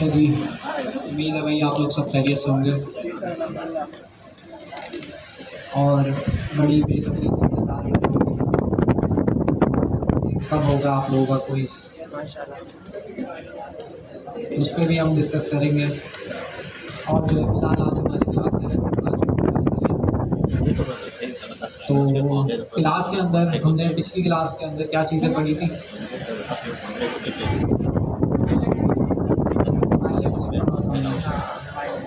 अच्छा जी, उम्मीद है भाई आप लोग सब खैरियत से होंगे और बड़ी बेसब्री से इंतज़ार कर रहे होंगे कब होगा आप लोगों का क्विज़। उस पर भी हम डिस्कस करेंगे और जो है फिलहाल आज हमारी क्लास है तो क्लास के अंदर हमने पिछली क्लास के अंदर क्या चीज़ें पढ़ी थी।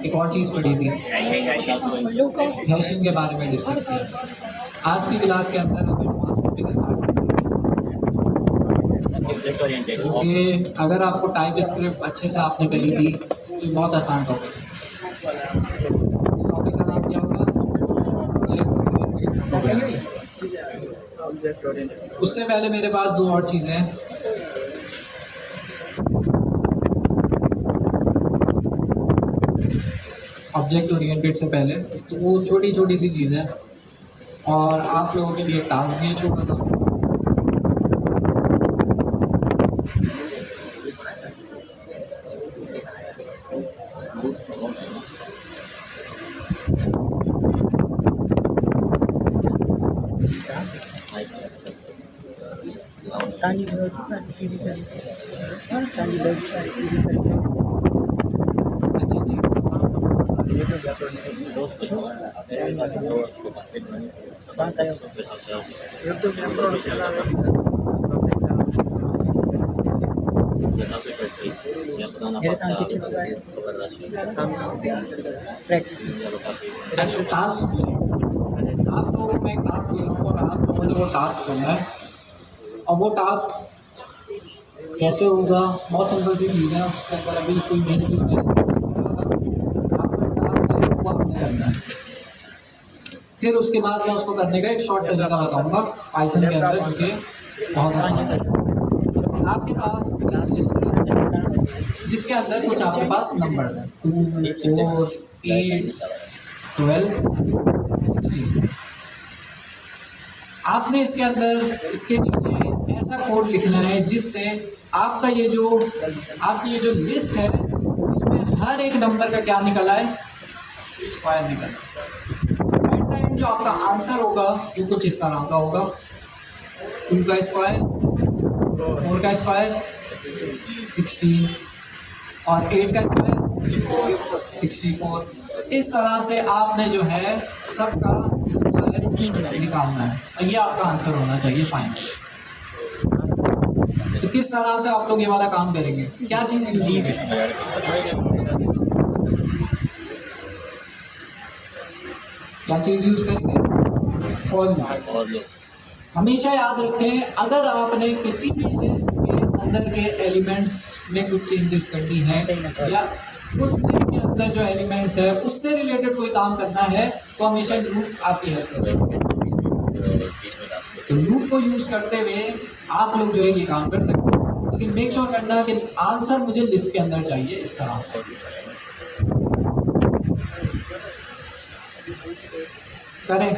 एक और चीज़ पढ़ी थी, हैशिंग के बारे में डिस्कस किया। आज की क्लास के अंदर हम एडवांस टॉपिक स्टार्ट करेंगे क्योंकि अगर आपको टाइप स्क्रिप्ट अच्छे से आपने करी थी तो बहुत आसान टॉपिक है। इस टॉपिक का नाम क्या होगा? उससे पहले मेरे पास दो और चीज़ें हैं। ऑब्जेक्ट ओरिएंटेड से पहले तो वो छोटी छोटी सी चीज़ें हैं और आप लोगों के लिए टास्क भी है छोटा सा। आप लोगों को मैं एक टास्क दे रहा हूँ और आप लोगों ने वो टास्क करना है और वो टास्क कैसे होगा, बहुत सिंपल सी चीज़ है। उसके ऊपर अभी कोई नई चीज़ नहीं, आपको एक टास्क दे वो आपने करना है। फिर उसके बाद मैं उसको करने का एक शॉर्ट तरीका बताऊंगा पाइथन के अंदर, जो कि बहुत आसान है। आपके पास एक लिस्ट है जिसके अंदर कुछ आपके पास नंबर हैं 2, 4, 8, 12, 16। आपने इसके अंदर इसके नीचे ऐसा कोड लिखना है जिससे आपका ये जो आपकी ये जो लिस्ट है इसमें हर एक नंबर का क्या निकला है, स्क्वायर निकला। एट द एंड जो आपका आंसर होगा वो कुछ इस तरह का होगा, 2 का स्क्वायर, 4 का स्क्वायर 16 और 8 का स्क्वायर 64। इस तरह से आपने जो है सबका स्क्वायर निकालना है और ये आपका आंसर होना चाहिए फाइनल। तो किस तरह से आप लोग ये वाला काम करेंगे, क्या चीज़ यूज होगी? क्या चीज़ यूज करेंगे? For loop. हमेशा याद रखें, अगर आपने किसी भी लिस्ट के अंदर के एलिमेंट्स में कुछ चेंजेस करनी है या उस लिस्ट के अंदर जो एलिमेंट्स है उससे रिलेटेड कोई काम करना है तो हमेशा लूप आपकी हेल्प करेगा। तो लूप को यूज़ करते हुए आप लोग जो है ये काम कर सकते हो, लेकिन मेक श्योर करना कि आंसर मुझे लिस्ट के अंदर चाहिए इस तरह से। करें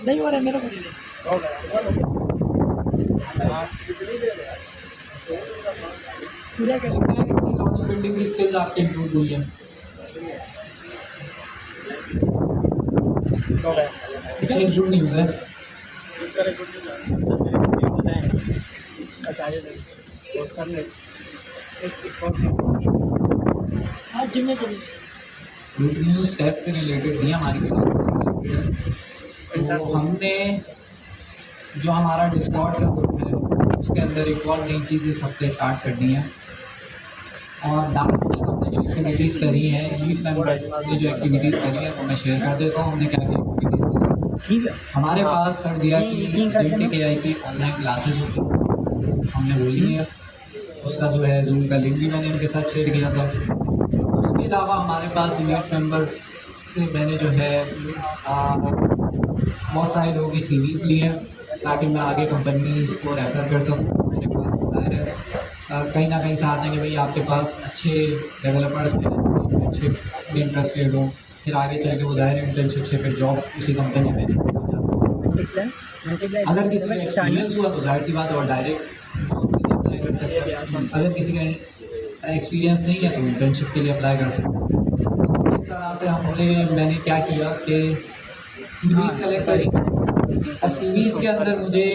नहीं हो रहा है मेरा पूरा कितनी लॉजिक बिल्डिंग की स्किल्स आपकी इंप्रूव हुई है। अच्छा इंप्रूव नहीं हुआ है। गुड न्यूज़ टेस्ट से रिलेटेड नहीं, हमारी क्लास से रिलेटेड है। तो हमने जो हमारा डिस्कॉर्ड का ग्रुप है उसके अंदर एक और नई चीज़ें सबके स्टार्ट कर दी हैं और लास्ट वीक हमने जो एक्टिविटीज़ करी हैं लीड मेंबर्स ने जो एक्टिविटीज़ करी है वो मैं शेयर कर देता हूँ। हमने क्या क्या एक्टिविटीज़ करी, ठीक है। हमारे पास सर जिया की एजेंटिक AI की ऑनलाइन क्लासेज होती हैं, हमने वो ली है। उसका जो है जूम का लिंक भी मैंने उनके साथ शेयर किया था। उसके अलावा हमारे पास लीड मेंबर्स से मैंने जो है बहुत सारे लोगों की CVs ली हैं ताकि मैं आगे कंपनीज को रेफ़र कर सकूँ। मेरे पास कहीं ना कहीं चाहते हैं कि भाई आपके पास अच्छे डेवलपर्स हैं, इंटर्नशिप में इंटरेस्टेड हो, फिर आगे चल के वो ज़ाहिर इंटर्नशिप से फिर जॉब उसी कंपनी में हो जाती है। अगर किसी का एक्सपीरियंस हुआ तो जाहिर सी बात है और डायरेक्ट जॉब के लिए अप्लाई कर सकता है। अगर किसी का एक्सपीरियंस नहीं है तो इंटर्नशिप के लिए अप्लाई कर सकता है। इस तरह से मैंने क्या किया कि सीवीज़ कलेक्ट करी और सीवीज़ के अंदर मुझे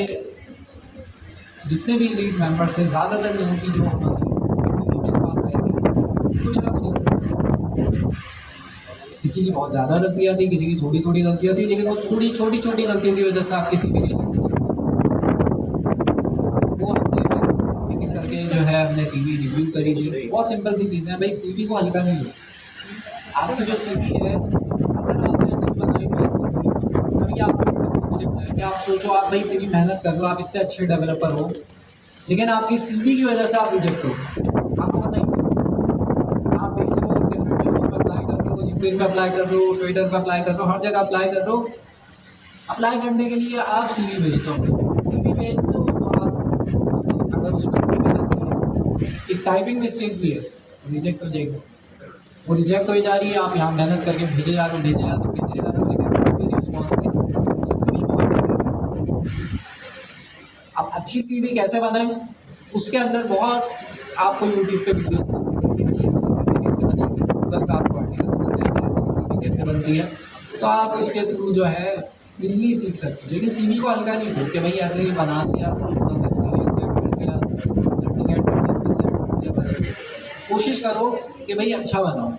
जितने भी लीड मेंबर्स थे, ज़्यादातर लोगों की जो हमारी सीवी मेरे पास आई थी, कुछ ना कुछ किसी की बहुत ज़्यादा गलतियाँ थी, किसी की थोड़ी थोड़ी गलतियाँ थी, लेकिन वो थोड़ी छोटी छोटी गलतियों की वजह से आपकी सीवी नहीं लगती। वो हमने एक एक करके जो है हमने सीवी रिव्यू करी थी। बहुत सिंपल सी चीज़ें हैं भाई, सीवी को हल्का नहीं लो। आपकी जो सीवी है अगर आपने अच्छी बनाई हुई सीवी, कभी आपको मुझे बताया कि आप सोचो आप भाई इतनी मेहनत कर लो, आप इतने अच्छे डेवलपर हो, लेकिन आपकी सीवी की वजह से आप रिजेक्ट हो, आपको पता ही आप भेज रहे हो डिफरेंट जॉब्स पे अप्लाई कर रहे हो, लिंक्डइन पे अप्लाई कर रहे हो, ट्विटर पे अप्लाई कर रहे हो, हर जगह अप्लाई कर रहे हो। अप्लाई करने के लिए आप सीवी भेजते हो, सीवी भेजते हो तो आप अगर उसमें कोई भी गलती है, एक टाइपिंग मिस्टेक भी है, रिजेक्ट हो जाएगी। वो रिजेक्ट हो जा रही है, आप यहाँ मेहनत करके भेजे जा रहे हो, लेकिन कोई रिस्पॉन्स नहीं। सीवी बहुत अब अच्छी सीवी कैसे बनाएं, उसके अंदर बहुत आपको यूट्यूब पे वीडियो कैसे बनेगी, गूगल का आपको आर्टिकल्स मिल जाएंगे अच्छी सीवी कैसे बनती है, तो आप उसके थ्रू जो है इजीली सीख सकते हो। लेकिन सीवी को हल्का नहीं लो कि भाई ऐसे ही बना दिया, बस एक्सपीरियंस ऐड कर दिया, लर्निंग ऐड कर दी, स्किल्स ऐड कर दिया, बस। कोशिश करो कि भाई अच्छा बनाओ।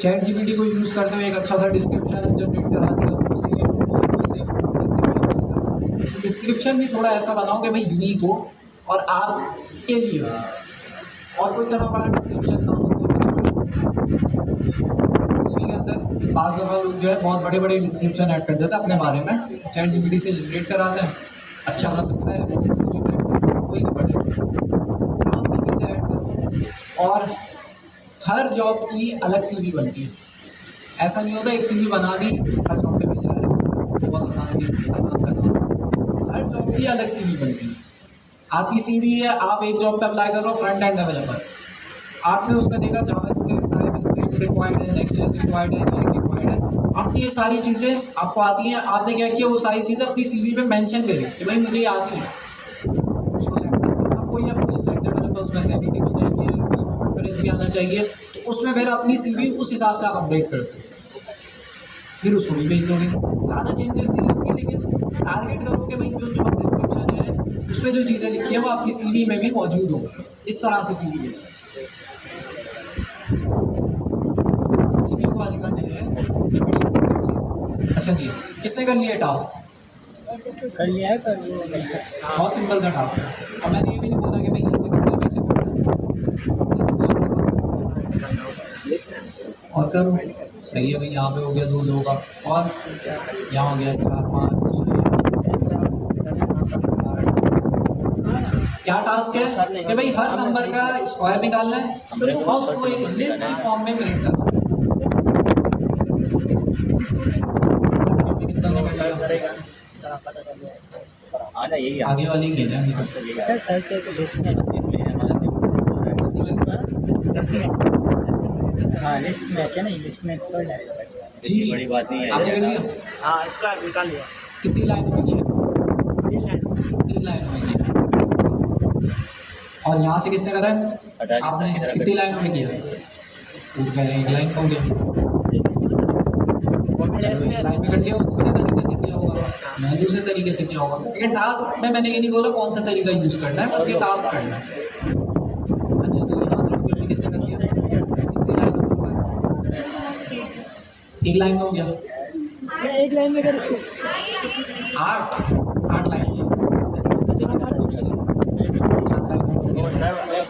चैट जीपीटी को यूज़ करते हुए एक अच्छा सा डिस्क्रिप्शन जनरेट करा दिया, उससे डिस्क्रिप्शन यूज़ करो। डिस्क्रिप्शन भी थोड़ा ऐसा बनाओ कि भाई यूनिक हो और आपके लिए हो, और कोई इतना बड़ा डिस्क्रिप्शन ना हो। सीवी के अंदर बाज़ दफ़ा लोग जो है बहुत बड़े बड़े डिस्क्रिप्शन ऐड कर देते हैं अपने बारे में, चैट जीपीटी से जनरेट कराते हैं, अच्छा सा लगता है वो सीवी में ऐड करो, कोई नहीं पड़ेगा। काम की चीज़ें ऐड करो और हर जॉब की अलग सीवी बनती है। ऐसा नहीं होता एक सीवी बना दी हर जॉब पे भेज रहा है, बहुत आसान सा काम। हर जॉब की अलग सीवी बनती है। आपकी सीवी है, आप एक जॉब पे अप्लाई कर रहे हो फ्रंट एंड डेवलपर, आपने उसमें देखा जावास्क्रिप्ट, टाइपस्क्रिप्ट रिक्वायर्ड है, नेक्स्ट.जेएस रिक्वायर्ड है, रिएक्ट रिक्वायर्ड है, आपने ये सारी चीज़ें आपको आती हैं। आपने क्या किया, वो सारी चीज़ें अपनी सीवी पे मेंशन करी कि भाई मुझे ये आती है, उसको सेलेक्ट करो। आपको ये अपनी सेलेक्ट डेवलपर उसमें सैनिटी भी चाहिए, उसमें वर्डप्रेस भी आना चाहिए, तो उसमें फिर अपनी सीवी उस हिसाब से आप अपडेट करते हो, फिर उसको भी भेज दोगे। ज़्यादा चेंजेस नहीं होंगे, लेकिन टारगेट करो कि भाई जो जॉब डिस्क्रिप्शन है उसमें जो चीज़ें लिखी है वो आपकी सीवी में भी मौजूद हो। इस तरह से सीवी भेज सकते हो। सीवी को हल्का नहीं है, ये बड़ी इंपॉर्टेंट चीज़ है। अच्छा जी, किसने कर लिया टास्क? कर लिया है पर बहुत सिंपल सा टास्क है। और मैंने ये भी नहीं बोला कि भाई ऐसे करना है वैसे करना है, और करो। सही है भाई, यहाँ पे हो गया 2 लोगों का, और यहाँ हो गया 4 5 6। क्या टास्क है कि भाई हर नंबर का स्क्वायर निकालना है और उसको एक लिस्ट की फॉर्म में प्रिंट करना है। कितना निकल आया? आगे वाली ही है ना, सर सर्च करके लिस्ट में हाँ लिस्ट में है ना, लिस्ट में तो जी बड़ी बात नहीं है। आपने कर लिया? हाँ इसका निकाल लिया। कितनी लाइनों में किया? 3 लाइनों में किया। और यहाँ से किसने करा है? आपने कितनी लाइनों में किया? वो कह रहे हैं 1 लाइन हो गया। चलो 1 लाइन में कर लिया, दूसरे तरीके से किया होगा, मैं दूसरे तरीके से किया होगा। लेकिन टास्क में मैंने ये नहीं बोला कौन सा तरीका यूज़ करना है, बस ये टास्क करना है। अच्छा तो यहाँ लड़कियों में किसने कर लिया? कितनी लाइनों में होगा? 1 लाइन में हो गया। 1 लाइन में कर इसको 8 लाइन में 4 लाइन में हो गया।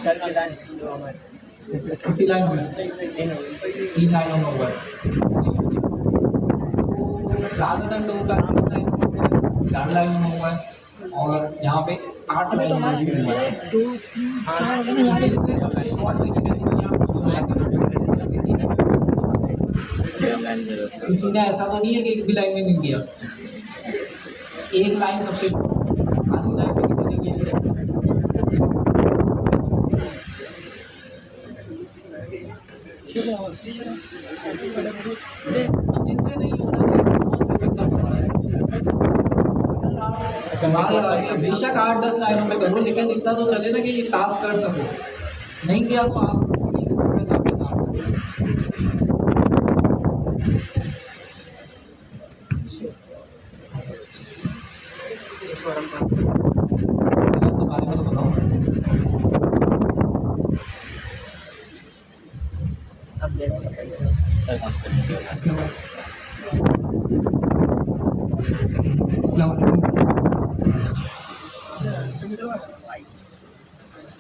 सर के लाइन कितनी लाइन हुई? 3 लाइनों में हुआ है। सही हो गया। तो ज़्यादातर लोगों का 3 लाइनों में हुआ है, 4 लाइनों में हुआ है, और यहाँ पे 8 लाइनों में भी हुआ है। 2 3 4 जिसने सबसे शॉर्ट तरीके से किया उसको ऐसे किया। किसी ने ऐसा तो नहीं है कि एक भी लाइन में नहीं किया, एक लाइन सबसे आधी लाइन में किसी ने किया। अब जिनसे नहीं हो रहा है बहुत बेसिक सा सवाल है। अगर आप कमाल लगा के बेशक 8-10 लाइनों में करो, लेकिन इतना तो चले ना कि ये टास्क कर सको। नहीं किया तो आपकी प्रोग्रेस आपके साथ है। गलत के बारे में तो बताओ।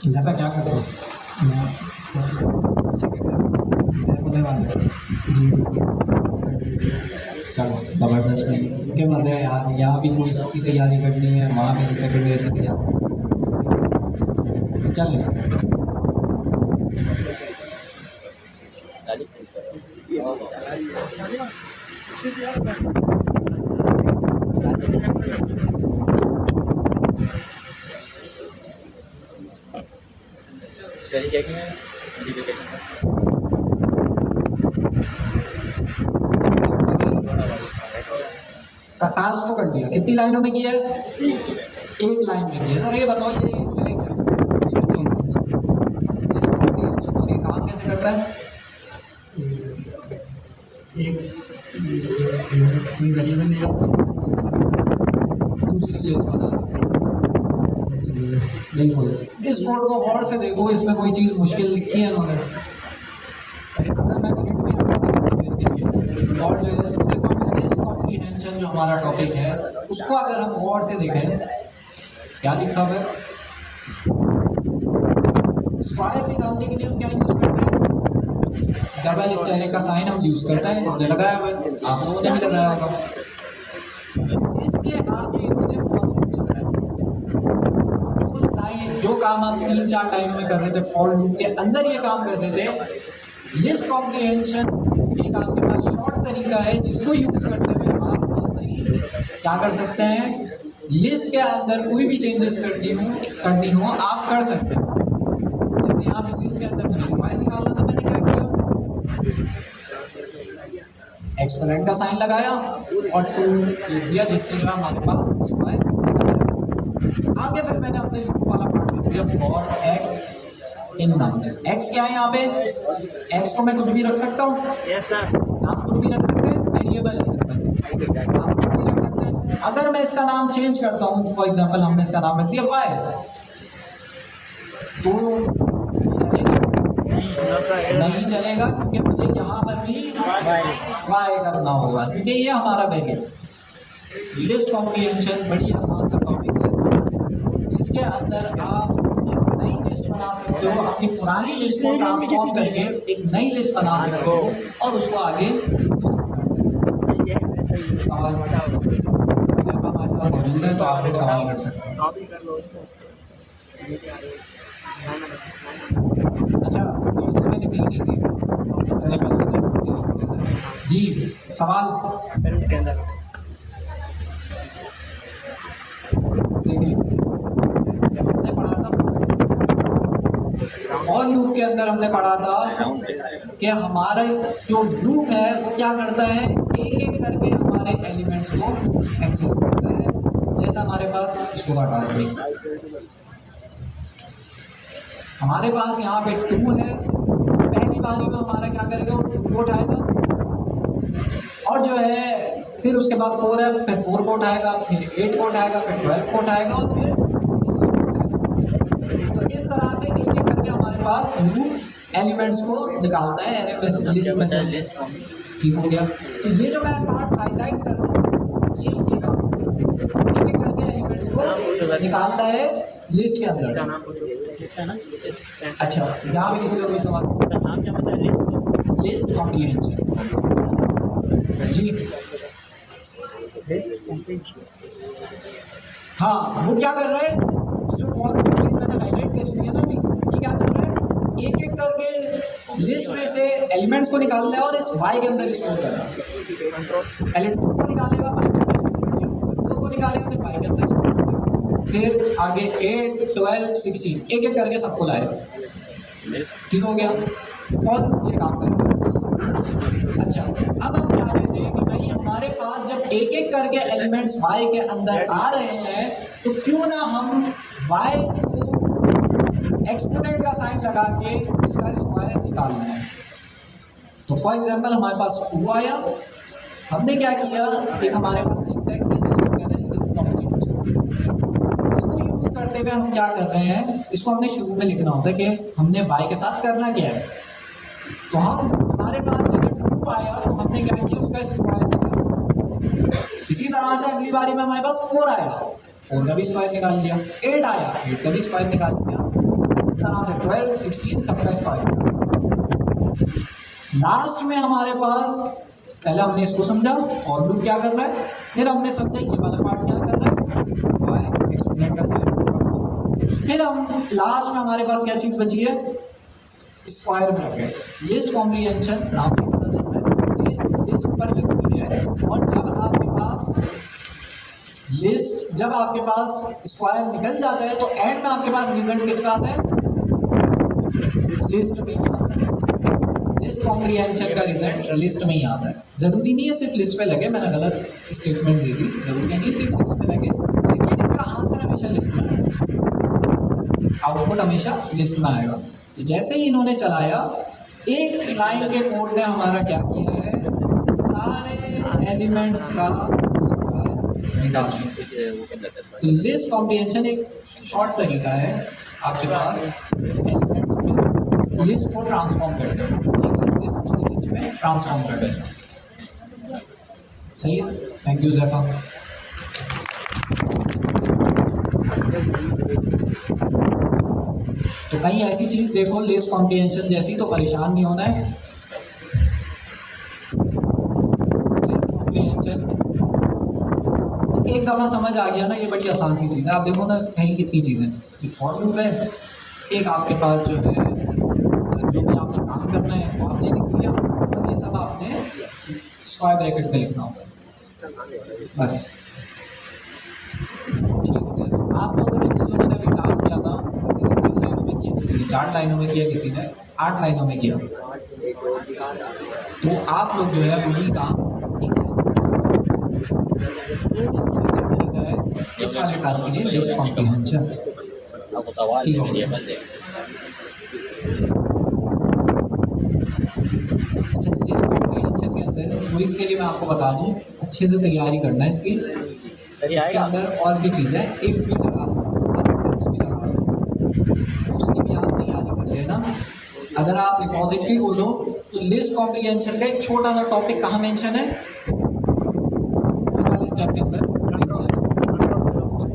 लगा क्या करते हो? मैं होने वाला जी चलो ज़बरदस्त में के मज़े है यार। यहाँ भी कोई इसकी तैयारी करनी है, वहाँ भी सेकंड ईयर की तैयारी। चल का टास्क तो कर दिया। कितनी लाइनों में किया है? एक लाइन में किया। सर ये बताओ ये है क्या? और ये काम कैसे करता है? एक कोई वेरिएबल लेगा दूसरी लिस्ट वाला बिल्कुल। इस कोड को गौर से देखो, इसमें कोई चीज़ मुश्किल लिखी है उन्होंने? अगर मैं मिनट में और जो है सिर्फ हम लिस्ट कॉम्प्रीहेंशन जो हमारा टॉपिक है उसको अगर हम गौर से देखें, क्या लिखा हुआ है? स्क्वायर निकालने के लिए हम क्या यूज़ करते हैं? डबल स्टेरिक का साइन हम यूज़ करते हैं। हमने लगाया हुआ है, आप लोगों ने भी लगाया होगा। इसके आगे इन्होंने जो काम हम 3-4 लाइनों में कर रहे थे फॉर लूप के अंदर, ये काम कर रहे थे। लिस्ट कॉम्प्रीहेंशन एक आपके पास शॉर्ट तरीका है जिसको यूज करते हुए आप इजीली क्या कर सकते हैं, लिस्ट के अंदर कोई भी चेंजेस करनी हो आप कर सकते हैं। जैसे यहाँ पे लिस्ट के अंदर मुझे स्क्वायर निकालना था, मैंने क्या किया, एक्सपोनेंट का साइन लगाया और 2 लिख दिया, जिससे जो हमारे पास स्क्वायर। आगे फिर मैंने अपने लूप वाला पार्ट लिख दिया for x in nums. X क्या है यहाँ पे? एक्स को मैं कुछ भी रख सकता हूँ। Yes sir. आप कुछ भी रख सकते हैं, वेरिएबल है सिंपल। आप कुछ भी रख सकते हैं। अगर मैं इसका नाम चेंज करता हूँ, फॉर एग्जांपल हमने इसका नाम रख दिया वाई, तो ये चलेगा? नहीं चलेगा, क्योंकि मुझे यहाँ पर भी वाई करना होगा, क्योंकि ये हमारा वेरिएबल। लिस्ट कॉम्प्रीहेंशन बड़ी आसान सा टॉपिक है जिसके अंदर आप एक नई लिस्ट बना सकते हो, अपनी पुरानी लिस्ट को ट्रांसफॉर्म करके एक नई लिस्ट बना सकते हो और उसको आगे यूज कर सकते हो। सवाल हमारे साथ मौजूद है तो आप लोग सवाल कर सकते हैं। अच्छा उसमें निकली नहीं थी जी। सवाल देखिए, हमने पढ़ा था और लूप के अंदर हमने पढ़ा था कि हमारा जो लूप है वो क्या करता है, एक एक करके हमारे एलिमेंट्स को एक्सेस करता है। जैसे हमारे पास इसको हटा देंगे, हमारे पास यहाँ पे 2 है, पहली बारी में हमारा क्या करेगा, वो 2 को उठाएगा और जो है फिर उसके बाद 4 है, फिर 4 को उठाएगा, फिर 8 को उठाएगा, फिर 12 को उठाएगा और फिर 16 को उठाएगा। तो इस तरह से एक एक करके हमारे पास लूप एलिमेंट्स को निकालता है लिस्ट में से। ठीक हो गया? तो ये जो मैं पार्ट हाईलाइट कर रहा हूँ ये काम एक एक करके एलिमेंट्स को निकालता है लिस्ट के अंदर से। अच्छा, यहाँ पे किसी का कोई सवाल? लिस्ट कॉम्प्रीहेंशन जी। हाँ, वो क्या कर रहा है, जो चीज़ मैंने हाईलाइट करी है ना अभी, ये क्या कर रहा है, एक एक करके लिस्ट में से एलिमेंट्स को निकाल रहा है और इस वाई के अंदर स्टोर कर रहा है। पहले 2 को निकालेगा, वाई के अंदर स्टोर कर दिया, फिर 4 को निकालेगा, फिर वाई के अंदर स्टोर कर दिया, फिर आगे 8, 12, 16 एक एक करके सबको लाएगा। ठीक हो गया? फॉर लूप ये काम करेगा। अच्छा, अब हम चाह रहे थे कि भाई हमारे पास जब एक एक करके एलिमेंट्स y के अंदर आ रहे हैं तो क्यों ना हम y को एक्सपोनेंट का साइन लगा के उसका स्क्वायर निकालना है। तो फॉर एग्जांपल हमारे पास 2 आया, हमने क्या किया, एक हमारे पास सिंटैक्स है जिसको कहते हैं लिस्ट कॉम्प्लीमेंट। इसको यूज करते हुए हम क्या कर रहे हैं, इसको हमने शुरू में लिखना होता है कि हमने y के साथ करना क्या है। तो हम हमारे पास जैसे 2 आया तो हमने क्या किया, उसका स्क्वायर निकाला। इसी तरह से अगली बारी में हमारे पास 4 आया, 4 का भी स्क्वायर निकाल लिया। 8 आया, 8 का भी स्क्वायर निकाल लिया। इस तरह से 12, 16 सबका स्क्वायर निकाला। लास्ट में हमारे पास, पहले हमने इसको समझा फॉर लूप क्या कर रहा है, फिर हमने समझा ये वाला पार्ट क्या कर रहा है, y एक्सपोनेंट का साइन। फिर हम लास्ट में हमारे पास क्या चीज़ बची है, स्क्वायर ब्रैकेट्स। लिस्ट कॉम्प्रिहेंशन नाम से पता चल रहा है ये लिस्ट पर लगती है। और जब आपके पास स्क्वायर निकल जाता है तो एंड में आपके पास रिजल्ट किसका आता है, लिस्ट में ही आता है। लिस्ट कॉम्प्रिहेंशन का रिजल्ट लिस्ट में ही आता है। ज़रूरी नहीं है सिर्फ लिस्ट पे लगे, मैंने गलत स्टेटमेंट दे दी, ज़रूरी नहीं है सिर्फ लिस्ट पे लगे, लेकिन इसका आंसर हमेशा लिस्ट में आएगा, आउटपुट हमेशा लिस्ट में आएगा। तो जैसे ही इन्होंने चलाया, एक लाइन के कोड ने हमारा क्या किया है, सारे एलिमेंट्स का स्क्वायर निकाल दिया। तो लिस्ट कॉम्प्रिहेंशन एक शॉर्ट तरीका है आपके पास एलिमेंट्स में लिस्ट को ट्रांसफॉर्म करने का, एक लिस्ट से दूसरी लिस्ट में ट्रांसफॉर्म करने का। सही है, थैंक यू जैफा। तो कहीं ऐसी चीज़ देखो लिस्ट कॉम्प्रिहेंशन जैसी, तो परेशान नहीं होना है। लिस्ट कॉम्प्रिहेंशन एक दफ़ा समझ आ गया ना, ये बड़ी आसान सी चीज़ है। आप देखो ना कहीं कितनी चीज़ें, एक फॉर लूप है, एक आपके पास जो है जो भी आपने काम करना है वो आपने लिख दिया, और ये सब आपने स्क्वायर ब्रैकेट पे लिखना होगा, बस ठीक हो गया। तो आप लोगों ने जिन लोगों ने अभी टास्क किया था, किसी ने 3 लाइनों में किया, किसी ने 4 लाइनों में किया, किसी ने 8 लाइनों में किया, तो आप लोग जो है वही काम सबसे अच्छा तरीका है इस वाले टास्क के लिए लिस्ट कॉम्प्रिहेंशन। ठीक हो गया। अच्छा, लिस्ट कॉम्प्रिहेंशन के अंदर वो इसके लिए मैं आपको बता दूं, अच्छे से तैयारी करना है इसकी। इसके अंदर और भी चीज़ें, इफ़ भी लगा सकते हो, एल्स भी लगा सकते हो, उसकी भी आप तैयारी कर लेना। अगर आप रिपोजिटरी खोलो तो लिस्ट कॉम्प्रिहेंशन का एक छोटा सा टॉपिक कहाँ मेंशन है, इस वाले स्टेप के अंदर मेंशन है।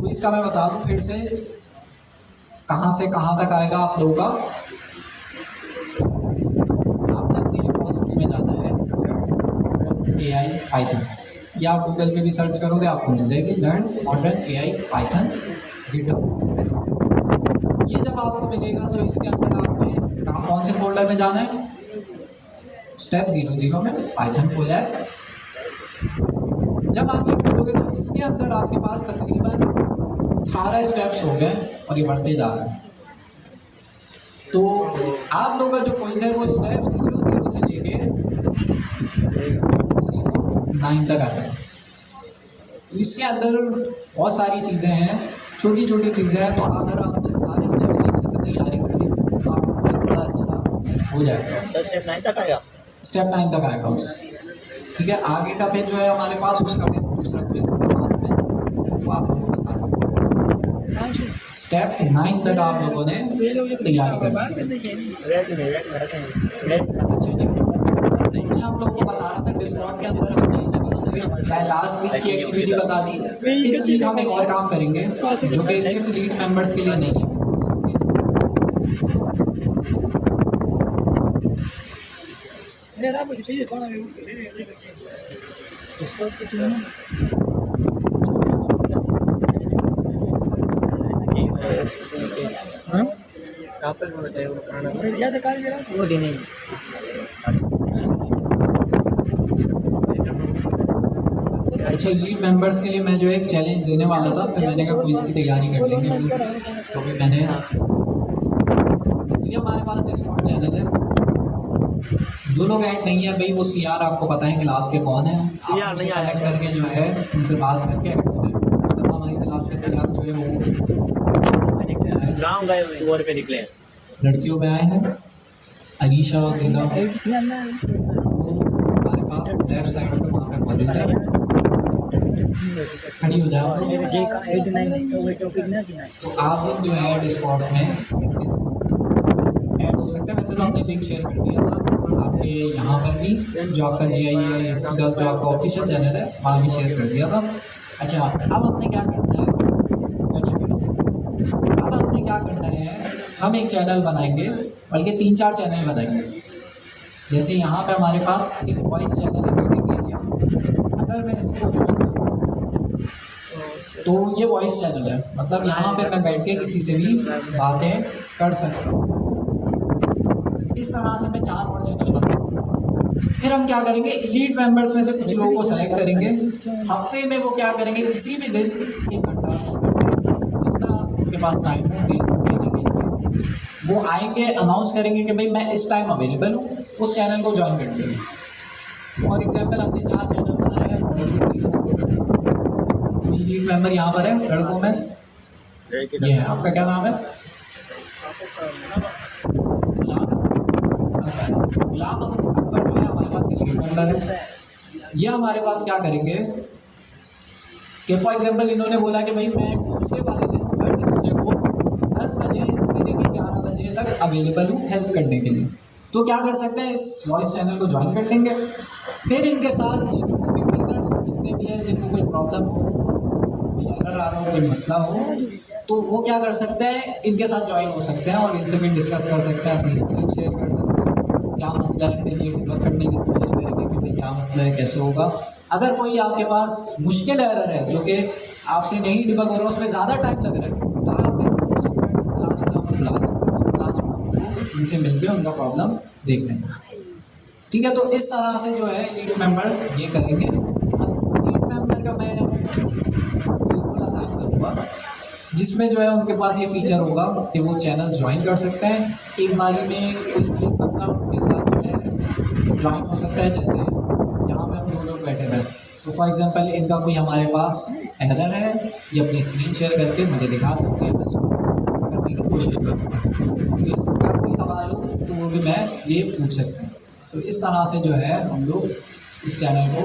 तो इसका मैं बता दूं फिर से, कहाँ से कहाँ तक आएगा आप लोगों का। आपने अपनी रिपोजिटरी में जाना है, AI पाइथन, या आप गूगल पे भी सर्च करोगे आपको मिल जाएगी, learn modern AI Python GitHub. ये जब आपको मिलेगा तो इसके अंदर आपने कौन से फोल्डर में जाना है, स्टेप 00 में पाइथन खोला है। जब आप ये खोलोगे तो इसके अंदर आपके पास तकरीबन 18 स्टेप्स हो गए और ये बढ़ते जा रहे हैं। तो आप लोगों का जो क्विज है वो स्टेप 00 से लेके 09 तक आता है। तो इसके अंदर बहुत सारी चीज़ें हैं, छोटी छोटी चीज़ें हैं। तो अगर आपने सारे स्टेप्स की अच्छे से तैयारी कर ली तो आपका क्विज बड़ा अच्छा हो जाएगा। तो स्टेप 9 तक आएगा, स्टेप 9 तक आएगा बस, ठीक है। आगे का पेज जो है हमारे पास, उसका पेज दूसरा पेज होगा बाद में, वो आप लोगों को बता दूँगा। स्टेप 9 तक आप लोगों ने तैयारी करनी है। अच्छा जी, मैं आप लोगों को बता रहा था डिस्कॉर्ड के अंदर हमने इस वीक से, मैं लास्ट वीक की एक्टिविटी बता दी। इस वीक हम एक और काम करेंगे जो कि सिर्फ लीड मेंबर्स के लिए नहीं है, सबके वो देने अच्छा, लीड मेंबर्स के लिए मैं जो एक चैलेंज देने वाला था, फिर मैंने कहा क्विज की तैयारी कर लेंगे। तो भी मैंने, ये हमारे पास डिस्कॉर्ड चैनल है, जो लोग ऐड नहीं है भाई, वो सीआर आपको पता है क्लास के कौन है, CR आप उनसे नहीं आया। कनेक्ट करके जो है उनसे बात करके ऐड हो जाए। मतलब हमारी क्लास के सीआर जो है वो गाँव गए हुए टूर पे निकले हैं। लड़कियों में आए हैं, अलीशा और रीना, एट किया ना वो हमारे पास लेफ्ट साइड पे वहाँ पे मौजूद है। खड़ी हो जाओ। जे का 8-9 तो टॉपिक ना कि नहीं। तो आप लोग जो है डिस्कॉर्ड में ऐड हो सकते हैं। वैसे तो हमने लिंक शेयर कर दिया था आपके यहाँ पर भी, जो आपका GIA का जो आपका ऑफिशियल चैनल है वहाँ भी शेयर कर दिया था। अच्छा, अब हमने क्या करना है, अब हमने क्या करना है, हम एक चैनल बनाएंगे, बल्कि 3-4 चैनल बनाएंगे। जैसे यहाँ पे हमारे पास एक वॉइस चैनल है मीटिंग एरिया, अगर मैं इसको ज्वाइन करूँ तो ये वॉइस चैनल है, मतलब यहाँ पे मैं बैठ के किसी से भी बातें कर सकता हूँ। इस तरह से मैं 4 और चैनल बनाऊंगा। फिर हम क्या करेंगे, लीड मेंबर्स में से कुछ लोगों को सेलेक्ट करेंगे। हफ्ते में वो क्या करेंगे, किसी भी दिन 1 घंटा 2 घंटे जितना उनके पास टाइम हो दे देंगे, वो आएंगे, अनाउंस करेंगे कि भाई मैं इस टाइम अवेलेबल हूँ, उस चैनल को ज्वाइन कर लेंगे। फॉर एग्जाम्पल हमने 4 चैनल बनाए हैं, 1 2 3 4। कोई लीड मेंबर यहाँ पर है लड़कों में, ये है, आपका क्या नाम है? गुलाम अकबर जो है हमारे पास लीड मेंबर है। ये हमारे पास क्या करेंगे कि फॉर एग्जांपल इन्होंने बोला कि भाई मैं दूसरे वाले दिन हर दूसरे को 10 बजे से लेकर 11 बजे तक अवेलेबल हूँ हेल्प करने के लिए। तो क्या कर सकते हैं, इस वॉइस चैनल को ज्वाइन कर लेंगे। फिर इनके साथ जिनको भी बिगनर्स जितने भी हैं, जिनको कोई प्रॉब्लम हो, कोई एरर आ रहा हो, कोई मसला हो, तो वो क्या कर सकते हैं, इनके साथ ज्वाइन हो सकते हैं और इनसे भी डिस्कस कर सकते हैं, अपनी स्क्रीन शेयर कर सकते हैं, क्या मसला है इनके लिए डिबग करने की कोशिश करेंगे कि भाई क्या मसला है, कैसे होगा। अगर कोई आपके पास मुश्किल एरर है जो कि आपसे नहीं डिबग हो रहा, उसमें ज़्यादा टाइम लग रहा है, तो आप स्टूडेंट्स को क्लास में आप बुला सकते हो, क्लास में आपको उनसे मिलकर उनका प्रॉब्लम देख लेंगे। ठीक है, तो इस तरह से जो है लीड मेंबर्स ये करेंगे। अब लीड मेंबर का मैं बिल्कुल असाइन करूँगा, जिसमें जो है उनके पास ये फीचर होगा कि वो चैनल ज्वाइन कर सकते हैं। एक बारी में कोई एक बंदा उनके साथ जो है ज्वाइन हो सकता है। जैसे यहाँ पे हम 2 लोग बैठे हैं, तो फॉर एग्जांपल इनका कोई हमारे पास एरर है, ये अपनी स्क्रीन शेयर करके मुझे दिखा सकते हैं, मैं उसको करने की कोशिश करूँगा। तो इसका कोई सवाल हो तो वो भी मैं ये पूछ सकते हैं। तो इस तरह से जो है हम लोग इस चैनल को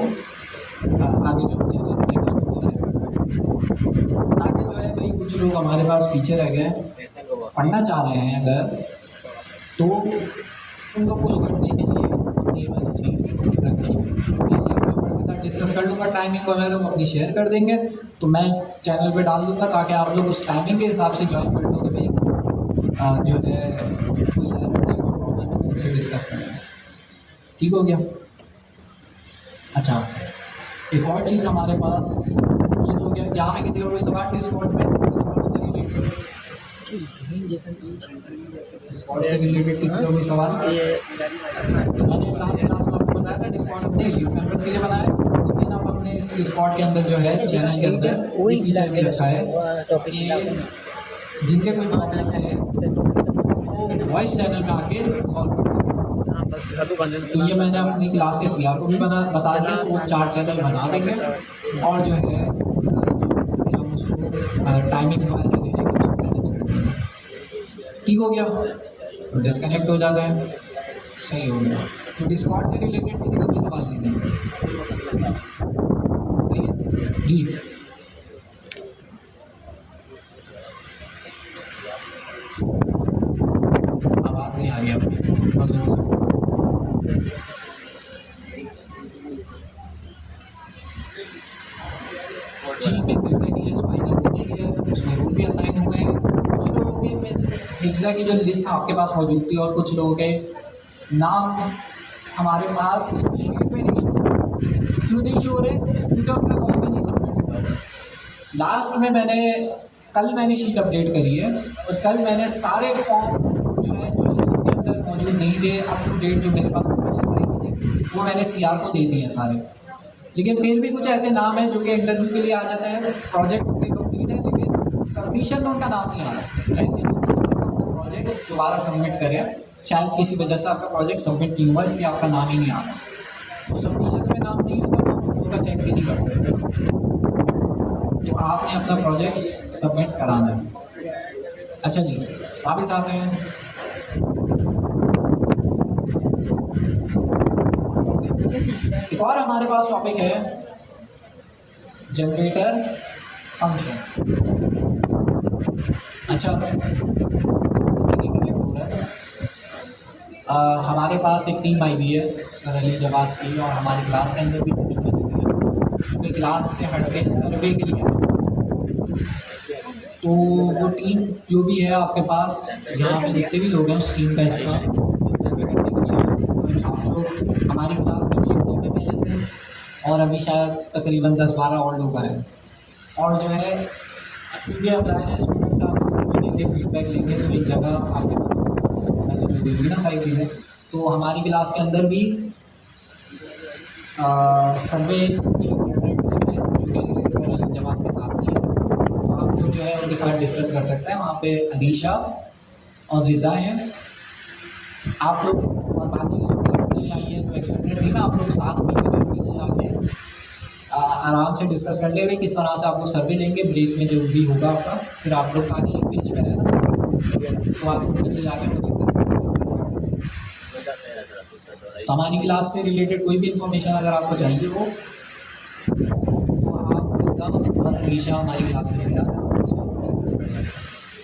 आगे जो चैनल है उसको मोनेटाइज कर सकते हैं। ताकि जो है भाई कुछ लोग हमारे पास पीछे रह गए, पढ़ना चाह रहे हैं अगर, तो उनको पुश करने के लिए ये वाली चीज़ रखी। मेंबर्स के साथ डिस्कस कर लूँगा, टाइमिंग वगैरह वो अपनी शेयर कर देंगे, तो मैं चैनल पे डाल दूँगा ताकि आप लोग उस टाइमिंग के हिसाब से ज्वाइन कर लो कि भाई जो है कोई एरर है, कोई प्रॉब्लम है, उनसे डिस्कस करेंगे। ठीक हो गया। अच्छा, एक और चीज़ हमारे पास ये तो हो गया। यहाँ में किसी का कोई सवाल डिस्कॉर्ड से रिलेटेड, डिस्कॉर्ड से रिलेटेड किसी का कोई सवाल? तो मैंने लास्ट क्लास में आपको बताया था डिस्कॉर्ड अपने लीड मेंबर्स के लिए बनाया, लेकिन अब अपने इस डिस्कॉर्ड के अंदर जो है चैनल के अंदर ये फीचर भी रखा है कि जिनके कोई प्रॉब्लम है वो वॉइस चैनल में आके सॉल्व कर सकें। तो ये मैंने अपनी क्लास के सीआर को भी बता दिया, तो वो 4 चैनल बना देंगे और जो है हम उसको टाइमिंग्स वगैरह लेने के उसको मैनेज कर देंगे। ठीक हो गया, तो डिस्कनेक्ट हो जाता है, सही हो गया। तो डिस्कॉर्ड से रिलेटेड किसी का कोई सवाल नहीं है? सही है जी। आवाज़ नहीं आ रही आपकी, जी मिस की लिस्ट फाइनल हो गई है, उसमें रूल भी असाइन हुए हैं। कुछ लोगों के मिस हिज्जा की जो लिस्ट आपके पास मौजूद थी और कुछ लोगों के नाम हमारे पास शीट पे नहीं शो हो रहे। क्यों नहीं शो हो रहे? क्योंकि उनका फॉर्म ही नहीं सबमिट हुआ। लास्ट में कल मैंने शीट अपडेट करी है और कल मैंने सारे फॉर्म जो है जो शीट के अंदर मौजूद नहीं थे, अप टू डेट जो मेरे पास सबमिशन आई थी, वो मैंने सीआर को दे दिए हैं सारे। लेकिन फिर भी कुछ ऐसे नाम हैं जो कि इंटरव्यू के लिए आ जाते हैं, प्रोजेक्ट उनके कंप्लीट है लेकिन सबमिशन में उनका नाम नहीं आ रहा। ऐसे प्रोजेक्ट दोबारा सबमिट करें शायद किसी वजह से आपका प्रोजेक्ट सबमिट नहीं हुआ, इसलिए आपका नाम ही नहीं आ रहा। तो सबमिशंस में नाम नहीं होगा तो आप उनका चेक भी नहीं कर सकते। तो आपने अपना प्रोजेक्ट सबमिट कराना है। अच्छा जी, वापस आते हैं। एक और हमारे पास टॉपिक है जनरेटर फंक्शन। अच्छा, कनेक्ट हो रहा है। हमारे पास एक टीम आई हुई है सर अली जवाद की, और हमारी क्लास के अंदर भी टीम बनी हुई है क्योंकि क्लास से हट के सर्वे के लिए है। तो वो टीम जो भी है आपके पास, यहाँ पे जितने भी लोग हैं उस टीम का हिस्सा सर्वे करने के लिए है। आप लोग, हमारी क्लास में भी एक टीम है पहले से, और अभी शायद तकरीबन 10-12 और लोग आए। और जो है क्योंकि अब जाहिर है स्टूडेंट्स आप लोग सर्वे लेंगे, फीडबैक लेंगे, तो एक जगह आपके पास मैंने जो दी हुई ना सारी चीज़ें, तो हमारी क्लास के अंदर भी सर्वे की इम्पोर्टेंट टीम है जो कि सर अली जवान के साथ ही है। तो आप लोग जो है उनके साथ डिस्कस कर सकते हैं। वहाँ पे अनीशा और रिदा हैं, आप लोग और बाकी जो टीम नहीं आई है, जो एक्सटेंडेड टीम है, आप लोग साथ मिलकर पीछे जाके आराम से डिस्कस कर लेंगे किस तरह से आप लोग सर्वे लेंगे। ब्रेक में जो भी होगा आपका, फिर आप लोग आगे एक पेज पर है ना सर, तो आप लोग पीछे जाके वो चीज़ें डिस्कस करेंगे। तो हमारी क्लास से रिलेटेड कोई भी इंफॉर्मेशन अगर आपको चाहिए हो तो आप एकदम हमेशा हमारी क्लासेस से आकर उसको डिस्कस कर सकते हैं।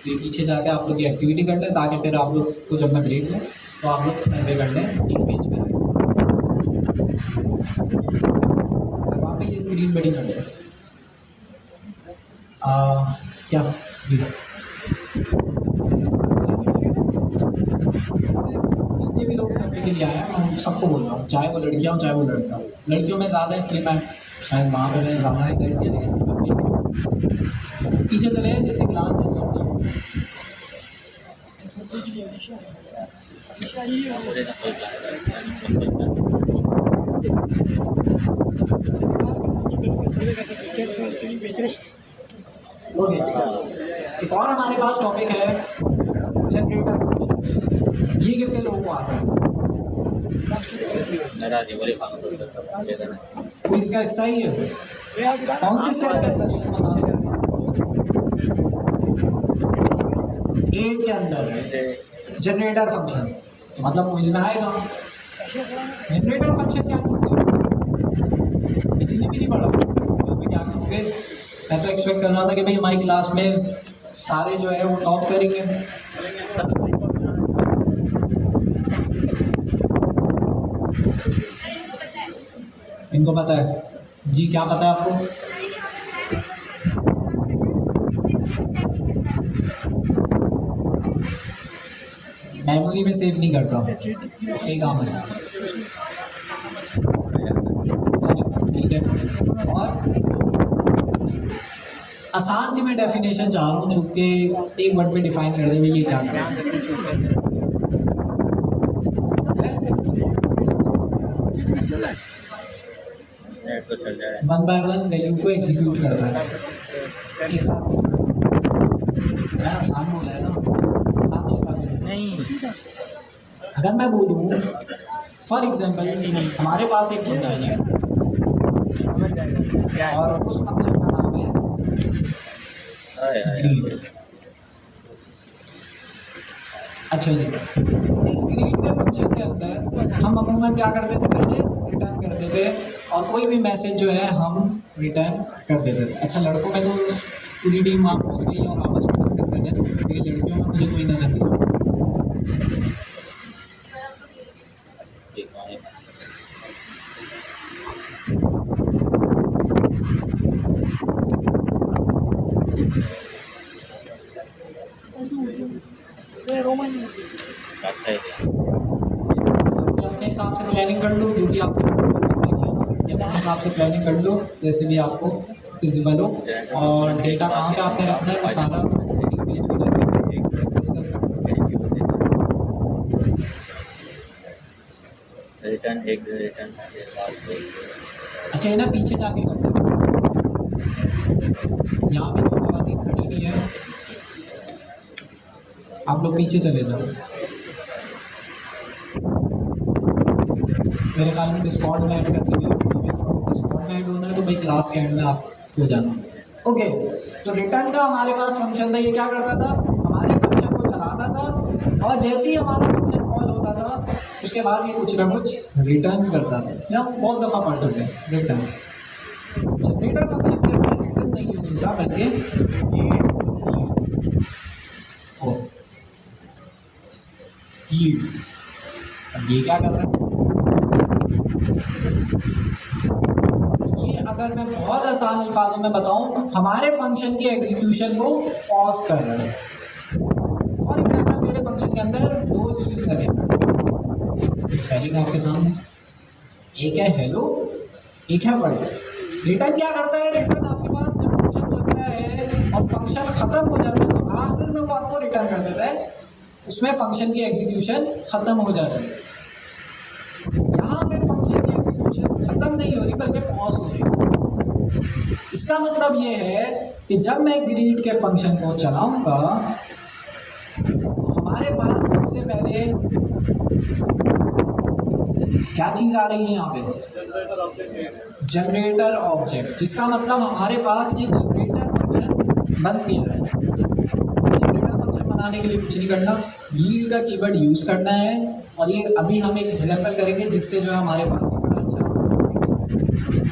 तो ये पीछे जाके आप लोग ये एक्टिविटी कर लें ताकि फिर आप लोग को जब मैं ब्रेक दूँ तो आप लोग सर्वे कर लें एक पेज पर। सर वहाँ पे ये स्क्रीन बड़ी कर लें क्या जी, जितने भी लोग सर्वे के लिए आए हैं मैं सबको बोल रहा हूँ, चाहे वो लड़कियाँ हो चाहे वो लड़का हो। लड़कियों में ज़्यादा इसलिए मैं शायद वहाँ पर ज़्यादा है लड़कियाँ, लेकिन सर्वे पीछे चले हैं जिससे क्लास डिस्टर्ब ना हो। ओके, एक और हमारे पास टॉपिक है जनरेटर फंक्शंस। ये कितने लोगों को आता है? वो इसका हिस्सा ही है। कौन से स्टेप के अंदर है बता रहे? 8 के अंदर है जनरेटर फंक्शन। तो मतलब वो इसमें आएगा। जनरेटर फंक्शन क्या चीज़ है? इसीलिए भी नहीं पढ़ा। तो क्या करोगे? मैं तो एक्सपेक्ट कर रहा था कि भाई हमारी क्लास में सारे जो है वो टॉप करेंगे। इनको पता है जी, क्या पता है आपको? मेमोरी में सेव नहीं करता, इसका ही काम है। चलिए ठीक है। और आसान सी मैं डेफिनेशन चाह रहा हूँ, चूँकि एक वर्ड में डिफाइन कर दे भाई ये क्या कर रहा है। वन बाय वन वैल्यू को एग्जीक्यूट करता है एक साथ। मैं आसान बोला है ना, आसान होगा नहीं। अगर मैं बोलूँ फॉर एग्जांपल हमारे पास एक फंक्शन है और उस फंक्शन का नाम है ग्रीड। अच्छा जी, इस ग्रीड के फंक्शन के अंदर हम अमूमन क्या करते थे? पहले रिटर्न करते थे और कोई भी मैसेज जो है हम रिटर्न कर देते थे। अच्छा, लड़कों में तो पूरी टीम वहाँ पहुँच गई और आपस में डिस्कस कर रहे, लेकिन लड़कियों में मुझे कोई नजर नहीं आया। अपने हिसाब से प्लानिंग कर लो, जो भी आपको अपने हिसाब से प्लानिंग कर लो जैसे भी आपको फिजिबल हो। और डेटा कहाँ पे आपने रखना है वो सारा पेज पे डिस्कस कर लो। अच्छा, ये ना पीछे जाके कर लो। यहाँ पे 2 खवातीन खड़ी हुई है, आप लोग पीछे चले जाओ। मेरे ख्याल में डिस्कॉर्ड में ऐड करने के लिए बोलेंगे, तो अगर डिस्कॉर्ड में ऐड होना है तो भाई क्लास के एंड में आप हो जाना। ओके, तो रिटर्न का हमारे पास फंक्शन था, ये क्या करता था, हमारे फंक्शन को चलाता था और जैसे ही हमारा फंक्शन कॉल होता था उसके बाद ये कुछ ना कुछ रिटर्न करता था। ये हम बहुत दफ़ा पढ़ चुके हैं रिटर्न। जनरेटर फंक्शन के अंदर रिटर्न नहीं यूज होता बल्कि यील्ड। अब ये क्या कर रहा है, ये अगर मैं बहुत आसान अल्फाजों में बताऊं, हमारे फंक्शन के एग्जीक्यूशन को पॉज कर रहा है। फॉर एग्जांपल मेरे फंक्शन के अंदर दो यील्ड लगे, स्पेलिंग आपके सामने, एक है हेलो, एक है वर्ड। रिटर्न क्या करता है, रिटर्न आपके पास जब फंक्शन चलता है और फंक्शन खत्म हो जाता है तो आखिर में वो आपको रिटर्न कर देता है, उसमें फंक्शन की एग्जीक्यूशन खत्म हो जाती है। यहाँ पे फंक्शन की एग्जीक्यूशन खत्म नहीं हो रही बल्कि पॉज हो रही। इसका मतलब ये है कि जब मैं ग्रीट के फंक्शन को चलाऊंगा तो हमारे पास सबसे पहले क्या चीज़ आ रही है यहाँ पे, जनरेटर ऑब्जेक्ट, जिसका मतलब हमारे पास ये जनरेटर फंक्शन बन गया है। जनरेटर फंक्शन बनाने के लिए कुछ नहीं करना, यील्ड का कीवर्ड यूज़ करना है और ये अभी हम एक एग्जांपल करेंगे जिससे जो है हमारे पास बड़ा अच्छा हो सके।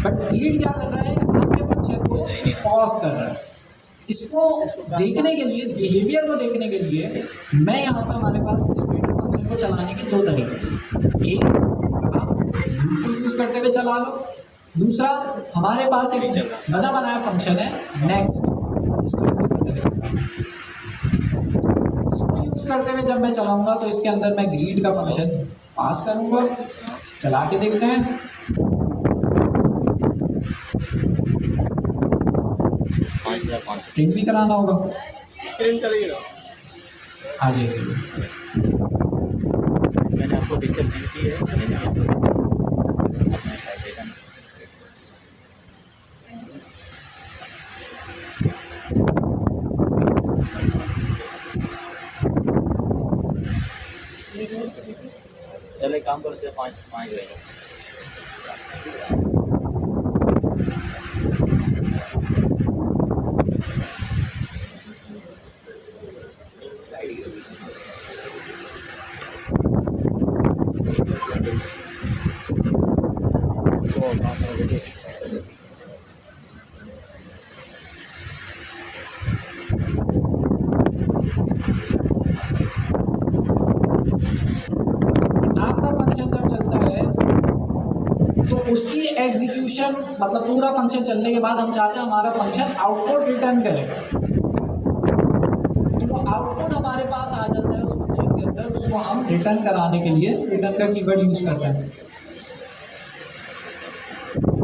बट यील्ड क्या कर रहा है, आपके फंक्शन को पॉज कर रहा है। इसको देखने के लिए, इस बिहेवियर को देखने के लिए मैं यहाँ पे हमारे पास जनरेटर फंक्शन को चलाने के दो तरीके, एक आप लूप को यूज़ करते हुए चला लो, दूसरा हमारे पास एक बना बनाया फंक्शन है नेक्स्ट, इसको यूज़ करते हुए चलाना। इसको यूज़ करते हुए जब मैं चलाऊंगा तो इसके अंदर मैं ग्रीड का फंक्शन पास करूंगा। चला के देखते हैं। प्रिंट भी कराना होगा, प्रिंट करेगा। आ जाएगी। मैंने आपको पिक्चर सेंड की है, मैंने आपको अपना देखा। चले काम करो, से 5 रहेगा। आपका फंक्शन जब चलता है तो उसकी एग्जीक्यूशन मतलब पूरा फंक्शन चलने के बाद हम चाहते हैं हमारा फंक्शन आउटपुट रिटर्न करे, तो वो आउटपुट हमारे पास आ जाता है उस फंक्शन के अंदर। उसको हम रिटर्न कराने के लिए रिटर्न का कीवर्ड यूज करते हैं।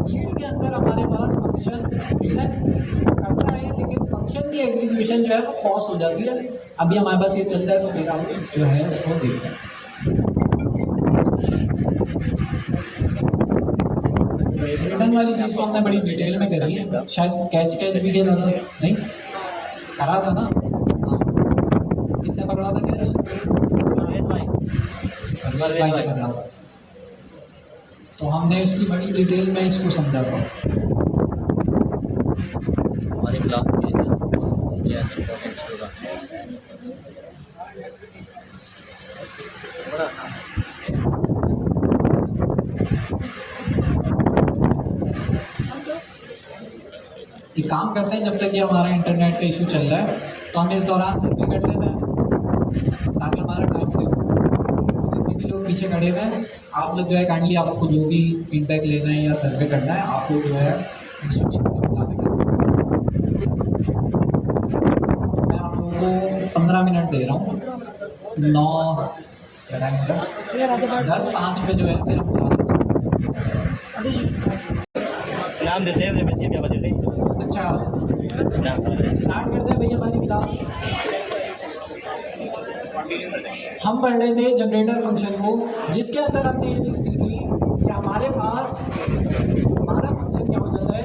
यील्ड के अंदर हमारे पास फंक्शन रिटर्न करता है लेकिन फंक्शन की एग्जीक्यूशन जो है वो पॉज हो जाती है। अभी हमारे पास ये चल रहा है तो फिर हम जो है उसको देखते हैं। रिटर्न वाली चीज़ को हमने बड़ी डिटेल में करी है, शायद कैच भी खेला था, नहीं करा था ना? हाँ, किससे पकड़ा था कैच? परवेज भाई ने पकड़ा था, तो हमने इसकी बड़ी डिटेल में इसको समझा था। हमारी क्लास के इंपॉर्टेंट स्टूडेंट बड़ा एक काम करते हैं, जब तक ये हमारा इंटरनेट का इशू चल रहा है तो हम इस दौरान सर्वे कर लेते हैं ताकि हमारा टाइम सेव हो। जितने भी लोग पीछे खड़े हुए हैं आप लोग जो है काइंडली, आपको जो भी फीडबैक लेना है या सर्वे करना है आप लोग जो है इंस्ट्रक्शन से मुताबिक करेंगे। मैं आप लोगों को 15 मिनट दे रहा हूँ, 9 10:05 पे जो है फिर हम क्लास नाम दे सेव बच्चे क्या बदल रही। अच्छा स्टार्ट करते हैं भैया हमारी क्लास। हम पढ़ रहे थे जनरेटर फंक्शन को, जिसके अंदर हमने ये चीज़ सीखी कि हमारे पास हमारा फंक्शन क्या हो जाता है,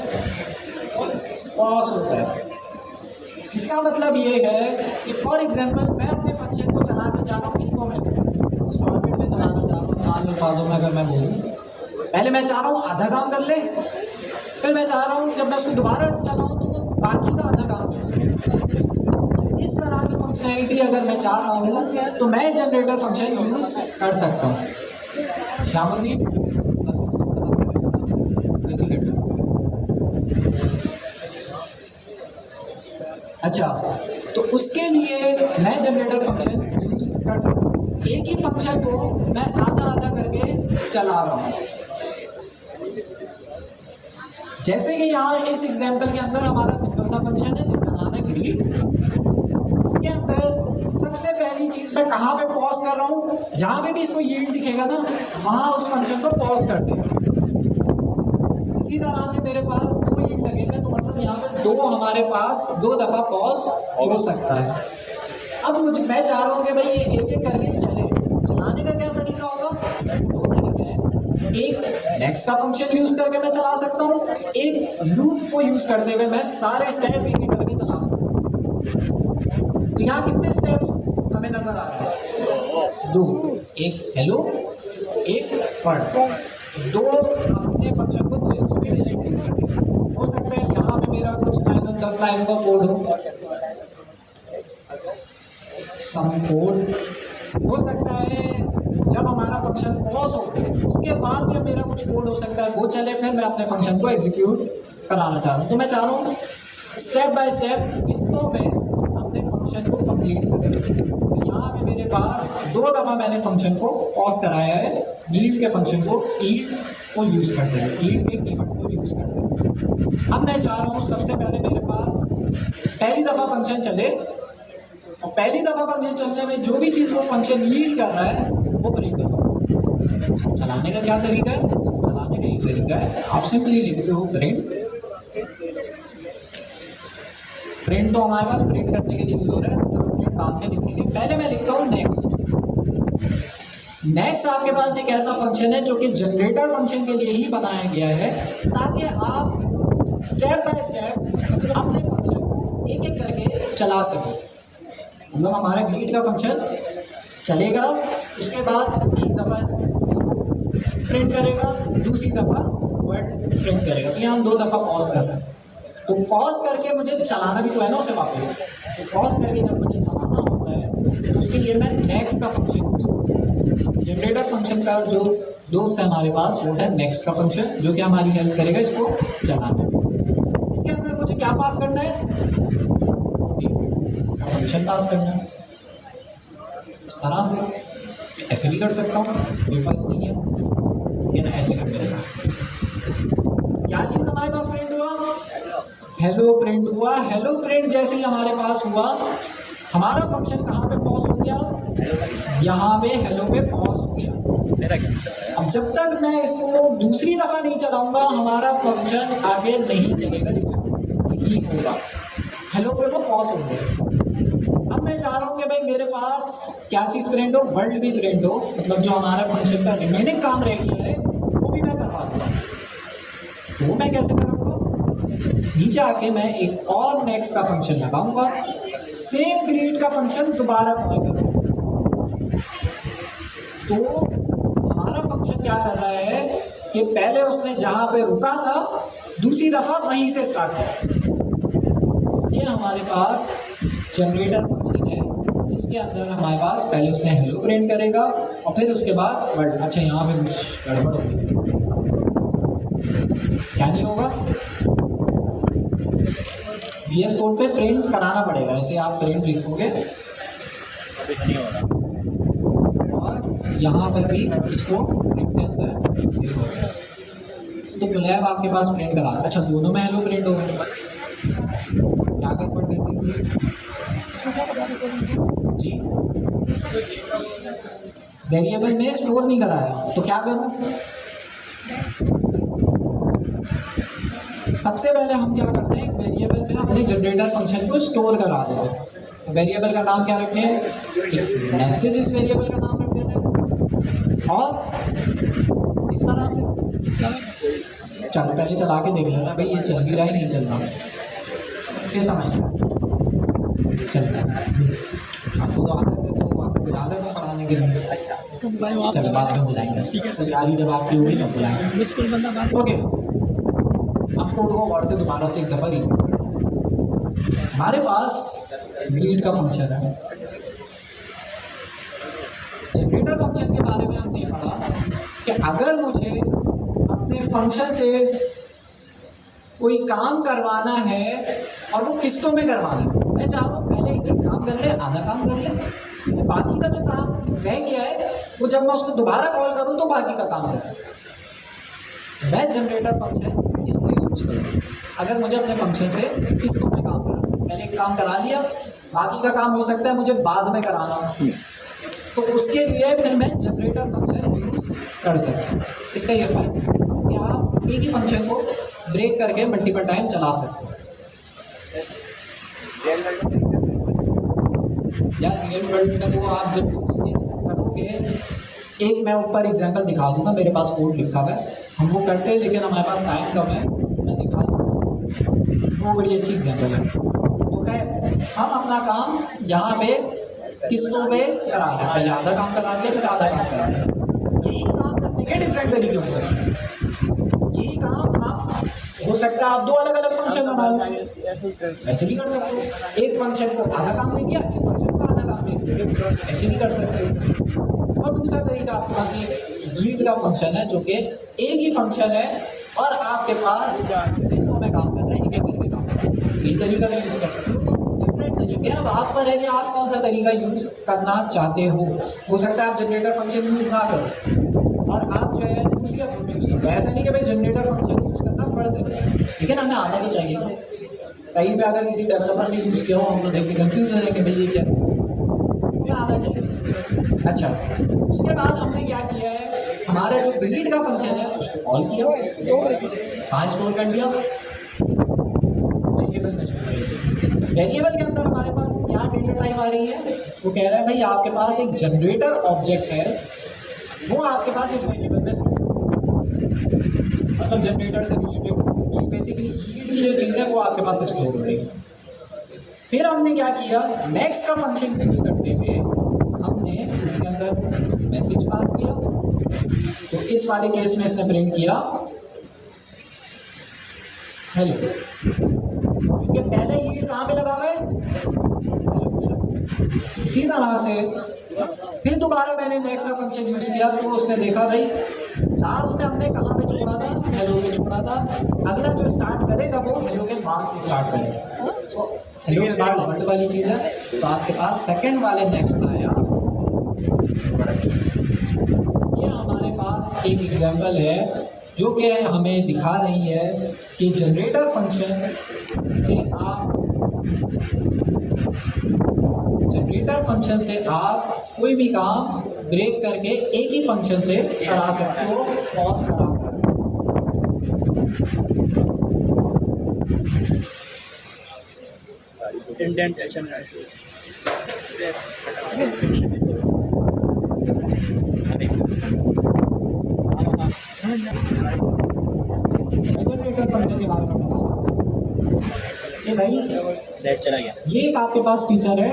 पॉज होता है। इसका मतलब ये है कि फॉर एग्जांपल मैं अपने फंक्शन को चलाना चाह रहा हूँ, किसको मैं उसको ऑर्बिट में चलाना चाह रहा हूँ। आसान अल्फाजों में अगर मैं बोलूँ पहले मैं चाह रहा हूँ आधा काम कर ले, फिर मैं चाह रहा हूँ जब मैं उसको दोबारा चलाऊँ तो वो बाकी का आधा काम करे। इस तरह की फंक्शनैलिटी अगर मैं चाह रहा हूँ तो मैं जनरेटर फंक्शन यूज़ कर सकता हूँ। शामुद्दीन बस खत्म कर दे, जल्दी कर दो। अच्छा, तो उसके लिए मैं जनरेटर फंक्शन यूज़ कर सकता हूँ। एक ही फंक्शन को मैं आधा आधा करके चला रहा हूँ। जैसे कि यहाँ इस एग्जांपल के अंदर हमारा सिंपल सा फंक्शन है जिसका नाम है ग्रीट। इसके अंदर सबसे पहली चीज़ मैं कहाँ पे पॉज कर रहा हूँ, जहाँ पे भी इसको यील्ड दिखेगा ना वहाँ उस फंक्शन को पॉज कर दे। इसी तरह से मेरे पास 2 यील्ड लगेगा तो मतलब यहाँ पे 2 हमारे पास 2 दफ़ा पॉज हो सकता है। अब मुझे मैं चाह रहा हूँ कि भाई ये एक एक करके चले। चलाने का क्या तरीका होगा? 2 तरीके हैं। एक नेक्स्ट का फंक्शन यूज़ करके मैं चला सकता हूँ, एक लूप को यूज़ करते हुए मैं सारे स्टेप एक एक करके चला सकता हूँ। तो यहाँ कितने स्टेप्स हमें नज़र आ रहे हैं? 2। एक हेलो, एक वर्ड। 2 अपने फंक्शन को 2 हिस्सों में डिस्ट्रीब्यूट कर दिया। हो सकता है यहाँ पे मेरा कुछ लाइनों 10 लाइनों का कोड हो, सम कोड हो सकता है। जब हमारा फंक्शन पॉज हो उसके बाद में मेरा कुछ कोड हो सकता है वो चले, फिर मैं अपने फंक्शन को एग्जीक्यूट कराना चाह रहा हूँ। तो मैं चाह रहा हूँ स्टेप बाय स्टेप इसको मैं अपने फंक्शन को कंप्लीट करूँ। तो यहाँ पे मेरे पास 2 दफ़ा मैंने फंक्शन को पॉज कराया है, यील्ड के फंक्शन को यील्ड को यूज़ करते हुए, यील्ड के कीवर्ड को यूज़ करते हुए। अब मैं चाह रहा हूँ सबसे पहले मेरे पास पहली दफ़ा फंक्शन चले और पहली दफ़ा फंक्शन चलने में जो भी चीज़ वो फंक्शन यील्ड कर रहा है वो प्रिंट हो। चलाने का क्या तरीका है? चलाने का ये तरीका है, आप सिंपली लिखते हो प्रिंट। प्रिंट तो हमारे पास प्रिंट करने के लिए यूज़ हो रहा है, तो प्रिंट बाद में लिखेंगे। पहले मैं लिखता हूँ नेक्स्ट। नेक्स्ट आपके पास एक ऐसा फंक्शन है जो कि जनरेटर फंक्शन के लिए ही बनाया गया है ताकि आप स्टेप बाय स्टेप अपने फंक्शन को एक एक करके चला सकें। मतलब हमारा ग्रीट का फंक्शन चलेगा, उसके बाद एक दफ़ा प्रिंट करेगा, दूसरी दफ़ा वर्ड प्रिंट करेगा। तो यहाँ हम 2 दफ़ा पॉज कर रहे हैं। तो पॉज करके मुझे चलाना भी तो है ना उसे वापस। तो पॉज करके जब मुझे चलाना होता है तो उसके लिए मैं नेक्स्ट का फंक्शन यूज़ करता हूँ। जनरेटर फंक्शन का जो दोस्त है हमारे पास वो है नेक्स्ट का फंक्शन, जो कि हमारी हेल्प करेगा इसको चलाने में। इसके अंदर मुझे क्या पास करना है? फंक्शन पास करना है। इस तरह से ऐसे भी कर सकता हूँ, कोई फर्क नहीं है, लेकिन ऐसे कर देगा। तो क्या चीज़ हमारे पास प्रिंट हुआ? हेलो प्रिंट हुआ। हेलो प्रिंट जैसे ही हमारे पास हुआ हमारा फंक्शन कहाँ पे पॉज हो गया? यहाँ पे हेलो पे पॉज हो गया। अब जब तक मैं इसको दूसरी दफ़ा नहीं चलाऊंगा हमारा फंक्शन आगे नहीं चलेगा, यही होगा। हेलो पे वो पॉज हो गया। अब मैं चाह रहा हूँ कि भाई मेरे पास क्या चीज़ प्रिंट हो? वर्ल्ड भी प्रिंट हो, मतलब जो हमारा फंक्शन का रिमेनिंग काम रह गया है वो भी मैं करवा दूँगा। तो मैं कैसे करूँगा? नीचे आके मैं एक और नेक्स्ट का फंक्शन लगाऊंगा, सेम ग्रीट का फंक्शन दोबारा कॉल करूँगा। तो हमारा फंक्शन क्या कर रहा है कि पहले उसने जहाँ पे रुका था दूसरी दफ़ा वहीं से स्टार्ट किया। ये हमारे पास जनरेटर फंक्शन है जिसके अंदर हमारे पास पहले उसने हेलो प्रिंट करेगा और फिर उसके बाद वर्ड। अच्छा, यहाँ पे कुछ गड़बड़ होगी, क्या नहीं होगा? VS कोड पे प्रिंट कराना पड़ेगा। ऐसे आप प्रिंट लिखोगे और यहाँ पर भी इसको प्रिंट के अंदर लिखोगे तो लैब आपके पास प्रिंट करा। अच्छा, दोनों में हेलो प्रिंट होगा, क्या गड़बड़ करती जी? वेरिएबल में स्टोर नहीं कराया तो क्या करूँ? सबसे पहले हम क्या करते हैं, वेरिएबल में अपने जनरेटर फंक्शन को स्टोर करा देते हैं। तो वेरिएबल का नाम क्या रखते हैं? मैसेज इस वेरिएबल का नाम रख देते हैं और इस तरह से। चलो पहले चला के देख लेना भाई ये चल भी रहा है नहीं चल रहा, फिर समझना चलता है। आपको तो आता है तो आपको गिरा लेगा पढ़ाने के लिए। इसका मोबाइल वहाँ चलो बाद में बुलाएंगे, तभी आज ही जब आपकी होगी तब बुलाएंगे। मिसकॉल बंदा बात ओके, अब कोड को और से दोबारा से एक दफ़ा रिपीट करो। हमारे पास ग्रीड का फंक्शन है। जनरेटर फंक्शन के बारे में हमने पढ़ा कि अगर मुझे अपने फंक्शन से कोई काम करवाना है और वो किस्तों में करवाना है, मैं चाह रहा हूँ पहले एक काम कर ले, आधा काम कर ले, बाकी का जो काम रह गया है वो जब मैं उसको दोबारा कॉल करूँ तो बाकी का काम करूँ। मैं जनरेटर फंक्शन इसलिए यूज करूँ अगर मुझे अपने फंक्शन से किस्तों में काम करना है। पहले एक काम करा लिया, बाकी का काम हो सकता है मुझे बाद में कराना हो, तो उसके लिए फिर मैं जनरेटर फंक्शन यूज़ कर सकता हूँ। इसका ये फायदा है कि आप एक ही फंक्शन को ब्रेक करके मल्टीपल टाइम चला सकते हो। यार रियल वर्ल्ड में तो आप जब यूज़ करोगे, एक मैं ऊपर एग्जांपल दिखा दूंगा, मेरे पास कोड लिखा हुआ है, हम वो करते हैं लेकिन हमारे पास टाइम कम है, मैं दिखा दूँगा, वो बड़ी अच्छी एग्जांपल है। तो खैर हम अपना काम यहाँ पे किस्तों पे करा लें, पहले आधा काम करा लें फिर आधा काम करा लें। यही काम करने के डिफरेंट तरीके हो सकते हैं। यही काम आप हो सकता है आप दो अलग अलग फंक्शन बना लो, ऐसे भी कर सकते हो। एक फंक्शन को आधा काम दे दिया, एक फंक्शन को आधा काम दे दिया, ऐसे भी कर सकते हो। और दूसरा तरीका आपके पास ये रीड का फंक्शन है जो कि एक ही फंक्शन है और आपके पास इसको मैं काम कर रहा है, एक एक करके काम कर रहा है। ये तरीका भी यूज़ कर सकते हो। तो डिफरेंट तरीके, अब आप पर है कि आप कौन सा तरीका यूज़ करना चाहते हो सकता है आप जनरेटर फंक्शन यूज़ ना करो और आप जो है दूसरी अप्रोच यूज़ करो। ऐसा नहीं कि भाई जनरेटर फंक्शन यूज़ करना फर्ज है, लेकिन हमें आना तो चाहिए ना। कहीं पे अगर किसी डेवलपर ने यूज़ किया हो हम तो देख के कन्फ्यूज हो जाएंगे भाई ये क्या, हमें आना चाहिए। अच्छा, उसके बाद हमने क्या किया है, हमारा जो रीड का फंक्शन है उसको कॉल किया, कहाँ स्टोर कर दिया, वेरिएबल में स्टोर कर दिया। वेरिएबल के अंदर हमारे पास क्या डेटा टाइप आ रही है, वो कह रहा है भाई आपके पास एक जनरेटर ऑब्जेक्ट है, वो आपके पास इस वेरिएबल में स्टोर, मतलब जनरेटर से रिलेटेड बेसिकली रीड की जो चीज़ है वो आपके पास स्टोर हो रही है। फिर हमने क्या किया, नेक्स्ट का फंक्शन यूज़ करते हुए हमने इसके अंदर मैसेज पास किया। तो इस वाले केस में इसने प्रिंट किया हेलो, क्योंकि पहले ये कहाँ पे लगा हुआ है, हेलो। इसी तरह से फिर दोबारा मैंने नेक्स्ट का फंक्शन यूज़ किया तो उसने देखा भाई लास्ट में हमने कहाँ पे छोड़ा था, हेलो पे छोड़ा था, अगला जो स्टार्ट करेगा वो हेलो के बाद से स्टार्ट करेगा। तो हेलो के बाद वर्ड वाली चीज़ है, तो आपके पास सेकंड वाले नेक्स्ट आया। ये हमारे पास एक एग्जांपल है जो कि हमें दिखा रही है कि जनरेटर फंक्शन से आप कोई भी काम ब्रेक करके एक ही फंक्शन से करा सकते हो, पॉज करा कर। इंडेंटेशन जनरेटर फंक्शन के बारे में बताऊंगा कि भाई दैट चला गया। ये एक आपके पास फीचर है,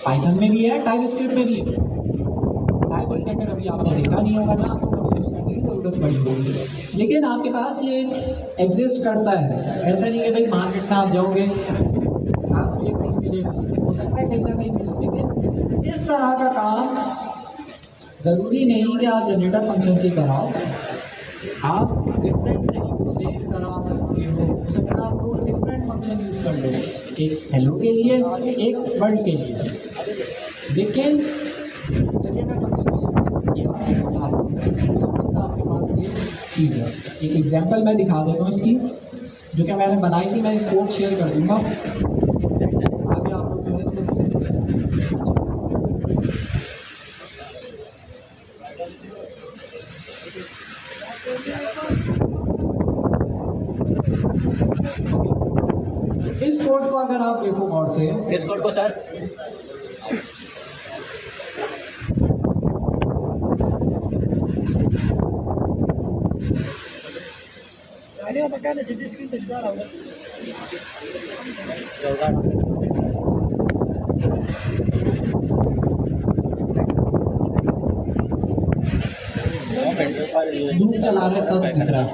पाइथन में भी है, टाइपस्क्रिप्ट में भी है। टाइपस्क्रिप्ट में कभी आपने देखा नहीं होगा ना, आपको कभी यूज़ करने की जरूरत पड़ी होगी, लेकिन आपके पास ये एग्जिस्ट करता है। ऐसा नहीं है भाई मार्केट में आप जाओगे आपको ये कहीं मिलेगा, हो सकता है कहीं ना कहीं मिले, लेकिन इस तरह का काम ज़रूरी नहीं कि आप जनरेटर फंक्शन से कराओ, आप डिफरेंट तरीक़ों से करा सकते हो सकता है आप दो डिफरेंट फंक्शन यूज़ कर लो, एक हेलो के लिए एक वर्ल्ड के लिए, लेकिन जनरेटर फंक्शन को यूज़ किया जा सकता है। सपोज आपके पास ये चीज़ है, एक एग्जांपल मैं दिखा देता हूँ इसकी, जो कि मैंने बनाई थी, मैं कोड शेयर कर दूँगा, आगे आप लोग जो है इसको देखें। इस कोड को अगर आप देखो गौर से, किस कोड को सर? बता दे जिस स्क्रीन पे दिखा रहा हूँ। लूप चला रहा है तब दिख रहा है,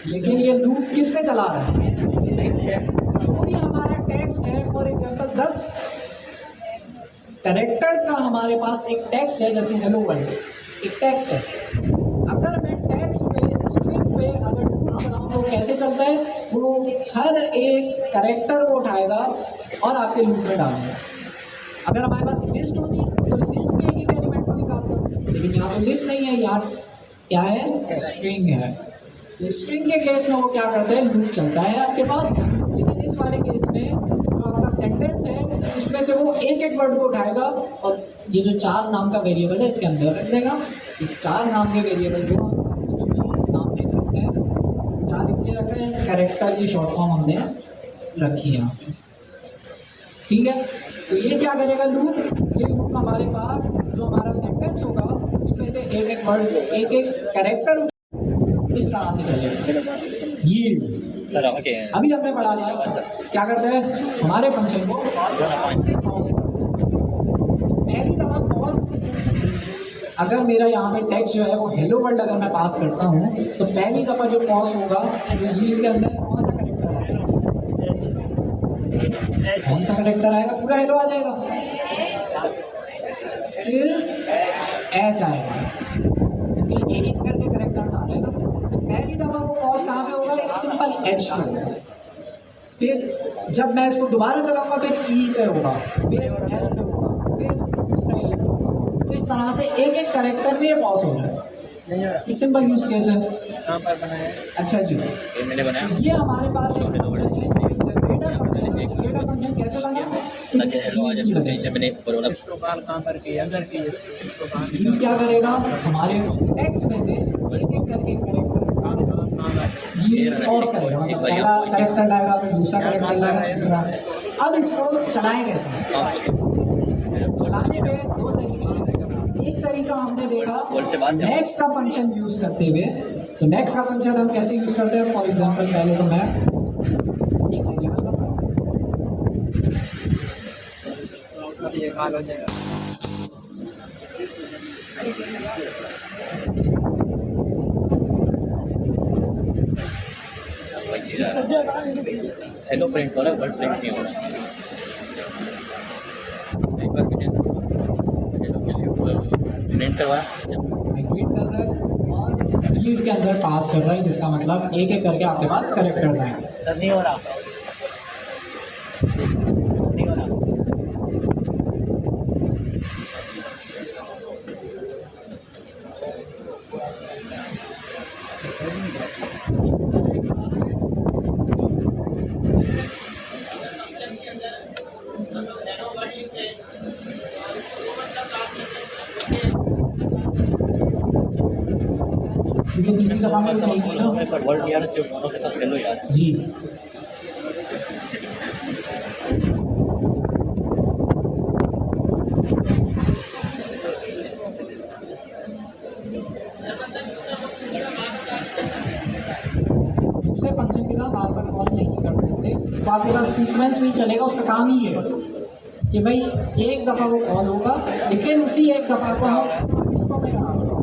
लेकिन ये लूप किस पे चला रहा है? जो भी हमारा टेक्स्ट है, फॉर एग्जांपल 10 कैरेक्टर्स का हमारे पास एक टेक्स्ट है, जैसे हेलो वर्ल्ड एक टेक्स्ट है। अगर मैं टेक्स्ट पे स्ट्रिंग पे अगर लूप चलाऊँ तो कैसे चलता है? वो हर एक कैरेक्टर को उठाएगा और आपके लूप में डालेगा। अगर हमारे पास लिस्ट होती तो लिस्ट में एक एलिमेंट को निकालता, लेकिन यहाँ तो लिस्ट नहीं है, यहाँ क्या है? स्ट्रिंग है। स्ट्रिंग के केस में वो क्या करता है? लूप चलता है आपके पास, लेकिन इस वाले केस में जो आपका सेंटेंस है उसमें से वो एक एक वर्ड को उठाएगा और ये जो 4 नाम का वेरिएबल है इसके अंदर रख देगा। इस 4 नाम के वेरिएबल को हम कुछ भी नाम दे सकते हैं। 4 इसलिए रखा है, कैरेक्टर की शॉर्ट फॉर्म हमने रखी है, ठीक है। तो ये क्या करेगा लूप? ये लूप हमारे पास जो हमारा सेंटेंस होगा उसमें से एक एक वर्ड, एक एक कैरेक्टर इस तरह से चलेगा। ये सर ओके अभी हमने पढ़ा लिया क्या करते हैं, हमारे फंक्शन को पॉज करते हैं। पहली दफ़ा पॉज, अगर मेरा यहाँ पे टेक्स्ट जो है वो हेलो वर्ल्ड अगर मैं पास करता हूँ तो पहली दफ़ा जो पॉज होगा वो यील्ड के अंदर कौन सा करेक्टर आएगा? कौन सा करेक्टर आएगा? पूरा हेलो आ जाएगा? सिर्फ एच आएगा, क्योंकि एक एक करके करेक्टर्स आ रहे हैं ना। पहली दफ़ा वो पॉज कहाँ पे होगा? एक सिंपल एच पे होगा। फिर जब मैं इसको दोबारा चलाऊंगा फिर ई पे होगा, फिर एल पे होगा, फिर दूसरा एल पे होगा। तो इस तरह से एक एक करेक्टर में ये पॉज हो रहा है। एक सिंपल यूज केस है। अच्छा जी, ये मैंने बनाया ये हमारे पास एक फंक्शन है, जनरेटर फंक्शन है। जनरेटर फंक्शन कैसे बना? इस हेलो आज की वजह से। मैंने ऊपर वाला ये क्या करेगा? हमारे टेक्स्ट में से एक एक करके करेक्टर ये पॉज करेगा, मतलब पहला करेक्टर लाएगा, फिर दूसरा करेक्टर लाएगा, तीसरा। अब इसको चलाएं कैसे? चलाने में 2 तरीके हैं। एक तरीका हमने देखा नेक्स्ट का फंक्शन यूज करते हुए। तो नेक्स्ट का फंक्शन हम कैसे यूज करते हैं? फॉर एग्जांपल पहले तो मैं एक वेरिएबल का हेलो प्रिंट हो रहा है बट प्रिंट नहीं हो रहा। एक बार मैंने प्रिंट करवाया, रिपीट कर रहा है और लीड के अंदर पास कर रहा है, जिसका मतलब एक एक करके आपके पास करेक्टर्स आएंगे। सर नहीं हो रहा, नहीं हो रहा। क्योंकि तीसरी दफ़ा में भी चाहिए ना पर वर्ल्ड यार सिर्फ दोनों के साथ खेलो यार। जी। दूसरे फंक्शन की तरह बार बार कॉल नहीं कर सकते, तो आपके पास सीक्वेंस भी चलेगा। उसका काम ही है कि भाई एक दफ़ा वो कॉल होगा, लेकिन उसी एक दफ़ा को हम इसको में करा सकते हैं।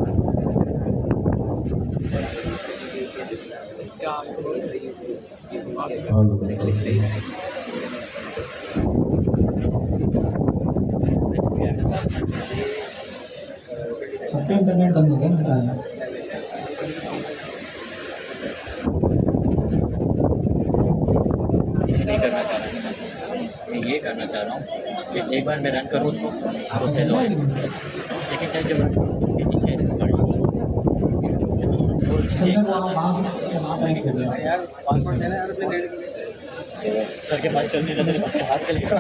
सबका इंटरनेट बंद हो गया ना बताया। नहीं करना चाह रहा हूँ, मैं ये करना चाह रहा हूँ कि एक बार मैं रन करूँ उसको आपका चल रहा है सेकेंड टाइम जब किसी चीज़ असल में वहाँ चला करेक्ट हो गया। सर के पास चलने लगा, मेरे पास के हाथ चलेगा।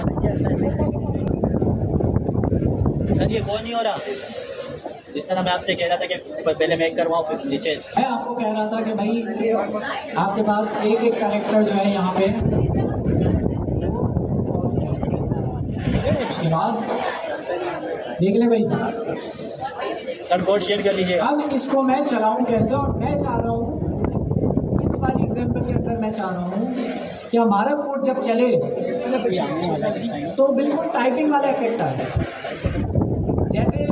सर ये कौन नहीं हो रहा? जिस तरह मैं आपसे कह रहा था कि पहले मैं करवाऊँ फिर नीचे। मैं आपको कह रहा था कि भाई आपके पास एक एक कैरेक्टर जो है यहाँ पे वो पॉज करेंगे, उसके बाद देख ले भाई। सर कोड शेयर कर लीजिए। अब इसको मैं चलाऊं कैसे? और मैं चाह रहा हूँ इस वाली एग्जांपल के अंदर मैं चाह रहा हूँ कि हमारा कोड जब चले तो बिल्कुल टाइपिंग वाला इफेक्ट आए। जैसे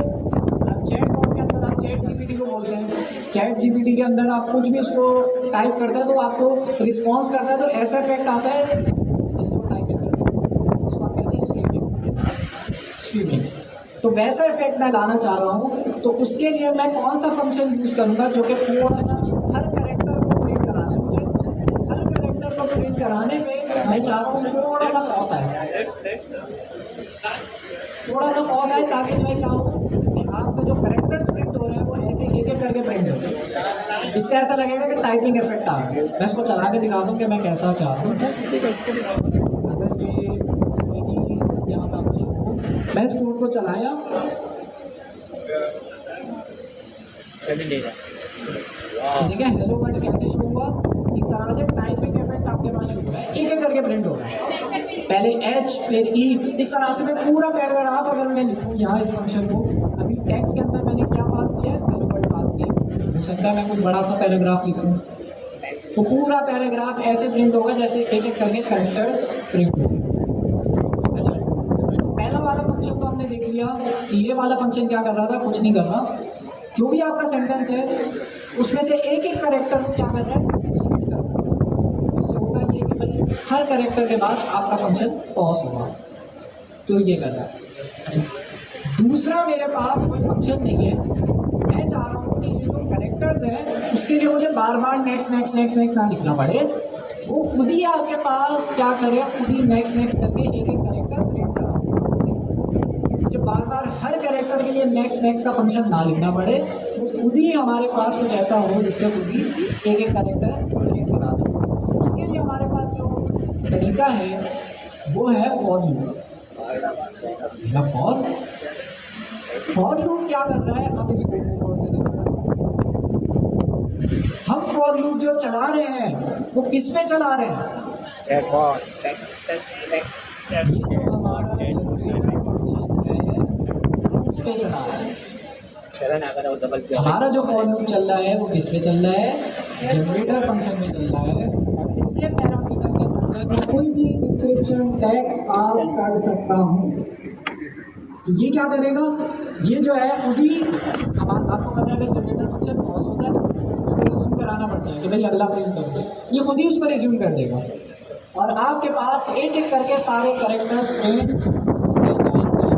चैट बॉट के अंदर आप चैट जीपीटी को बोल ChatGPT के अंदर आप कुछ भी उसको टाइप करते हैं तो आपको रिस्पॉन्स करता है, तो ऐसा इफेक्ट आता है जैसे वो टाइपिंग कर रहा है, उसको आप कहते हैं स्ट्रीमिंग। तो वैसा इफेक्ट मैं लाना चाह रहा हूँ, तो उसके लिए मैं कौन सा फंक्शन यूज़ करूँगा जो कि थोड़ा सा हर कैरेक्टर को प्रिंट कराना है मुझे। हर कैरेक्टर को प्रिंट कराने में मैं चाह रहा हूँ थोड़ा सा पॉज आए, थोड़ा सा पॉज आए, ताकि जो है क्या हो कि आपका जो कैरेक्टर्स प्रिंट हो रहे हैं वो ऐसे एक एक करके प्रिंट हो। इससे ऐसा लगेगा कि टाइपिंग इफेक्ट आ रहा है। मैं इसको चला के दिखा दूँ कि मैं कैसा चाह रहा हूँ। अगर ये सही यहाँ पे आपको शो हो, मैं इस कोड को चलाया, तो देखिए हेलो वर्ल्ड कैसे शो हुआ। एक तरह से टाइपिंग इफेक्ट आपके पास शो हो रहा है, एक एक करके प्रिंट हो रहा है। पहले H फिर E, इस तरह से मैं पूरा पैराग्राफ अगर मैं लिखूँ यहाँ इस फंक्शन को, अभी टेक्स्ट के अंदर मैंने क्या पास किया है, हेलो वर्ल्ड पास किया। हो सकता है मैं कुछ बड़ा सा पैराग्राफ लिखूँ, तो पूरा पैराग्राफ ऐसे प्रिंट होगा जैसे एक एक करके कैरेक्टर्स प्रिंट होंगे। अच्छा, पहला वाला फंक्शन तो हमने देख लिया कि ये वाला फंक्शन क्या कर रहा था, कुछ नहीं कर रहा। जो भी आपका सेंटेंस है उसमें से एक एक कैरेक्टर को क्या कर रहा है, रीड कर रहा है। जिससे होगा ये कि भाई हर कैरेक्टर के बाद आपका फंक्शन पॉज होगा, तो ये कर रहा है। अच्छा, दूसरा मेरे पास कोई फंक्शन नहीं है, मैं चाह रहा हूँ कि ये जो कैरेक्टर्स हैं उसके लिए मुझे बार बार नेक्स्ट नेक्स्ट नेक्स्ट नेक्स्ट ना लिखना पड़े, वो खुद ही आपके पास क्या करे, खुद ही नेक्स्ट नेक्स्ट करके एक एक कैरेक्टर प्रिंट करा। मुझे बार बार हर कैरेक्टर के लिए नेक्स्ट नेक्स्ट का फंक्शन ना लिखना पड़े, वो खुद ही हमारे पास कुछ ऐसा हो जिससे खुद ही एक एक कैरेक्टर प्रिंट करा दे। उसके लिए हमारे पास जो तरीका है वो है फॉर लूप। फॉर लूप क्या कर रहा है, अब इस कोड को गौर से देखो। हम फॉर लूप जो चला रहे हैं वो किस पे चला रहे हैं, ये जो हमारा जनरेटर फंक्शन है इस पे चला रहा है। हमारा जो फॉर लूप चल रहा है वो किस पे चल रहा है, जनरेटर फंक्शन में चल रहा है। और इसके पैरामीटर के अंदर मैं कोई भी डिस्क्रिप्शन टेक्स्ट पास कर सकता हूँ। ये क्या करेगा, ये जो है खुद ही आपको पता है कि जनरेटर फंक्शन पॉज होता है, उसको रिज्यूम कराना पड़ता है कि भाई अगला प्रिंट कर दो, ये खुद ही उसको रिज्यूम कर देगा। और आपके पास एक एक करके सारे कैरेक्टर्स प्रिंट होते जाएंगे।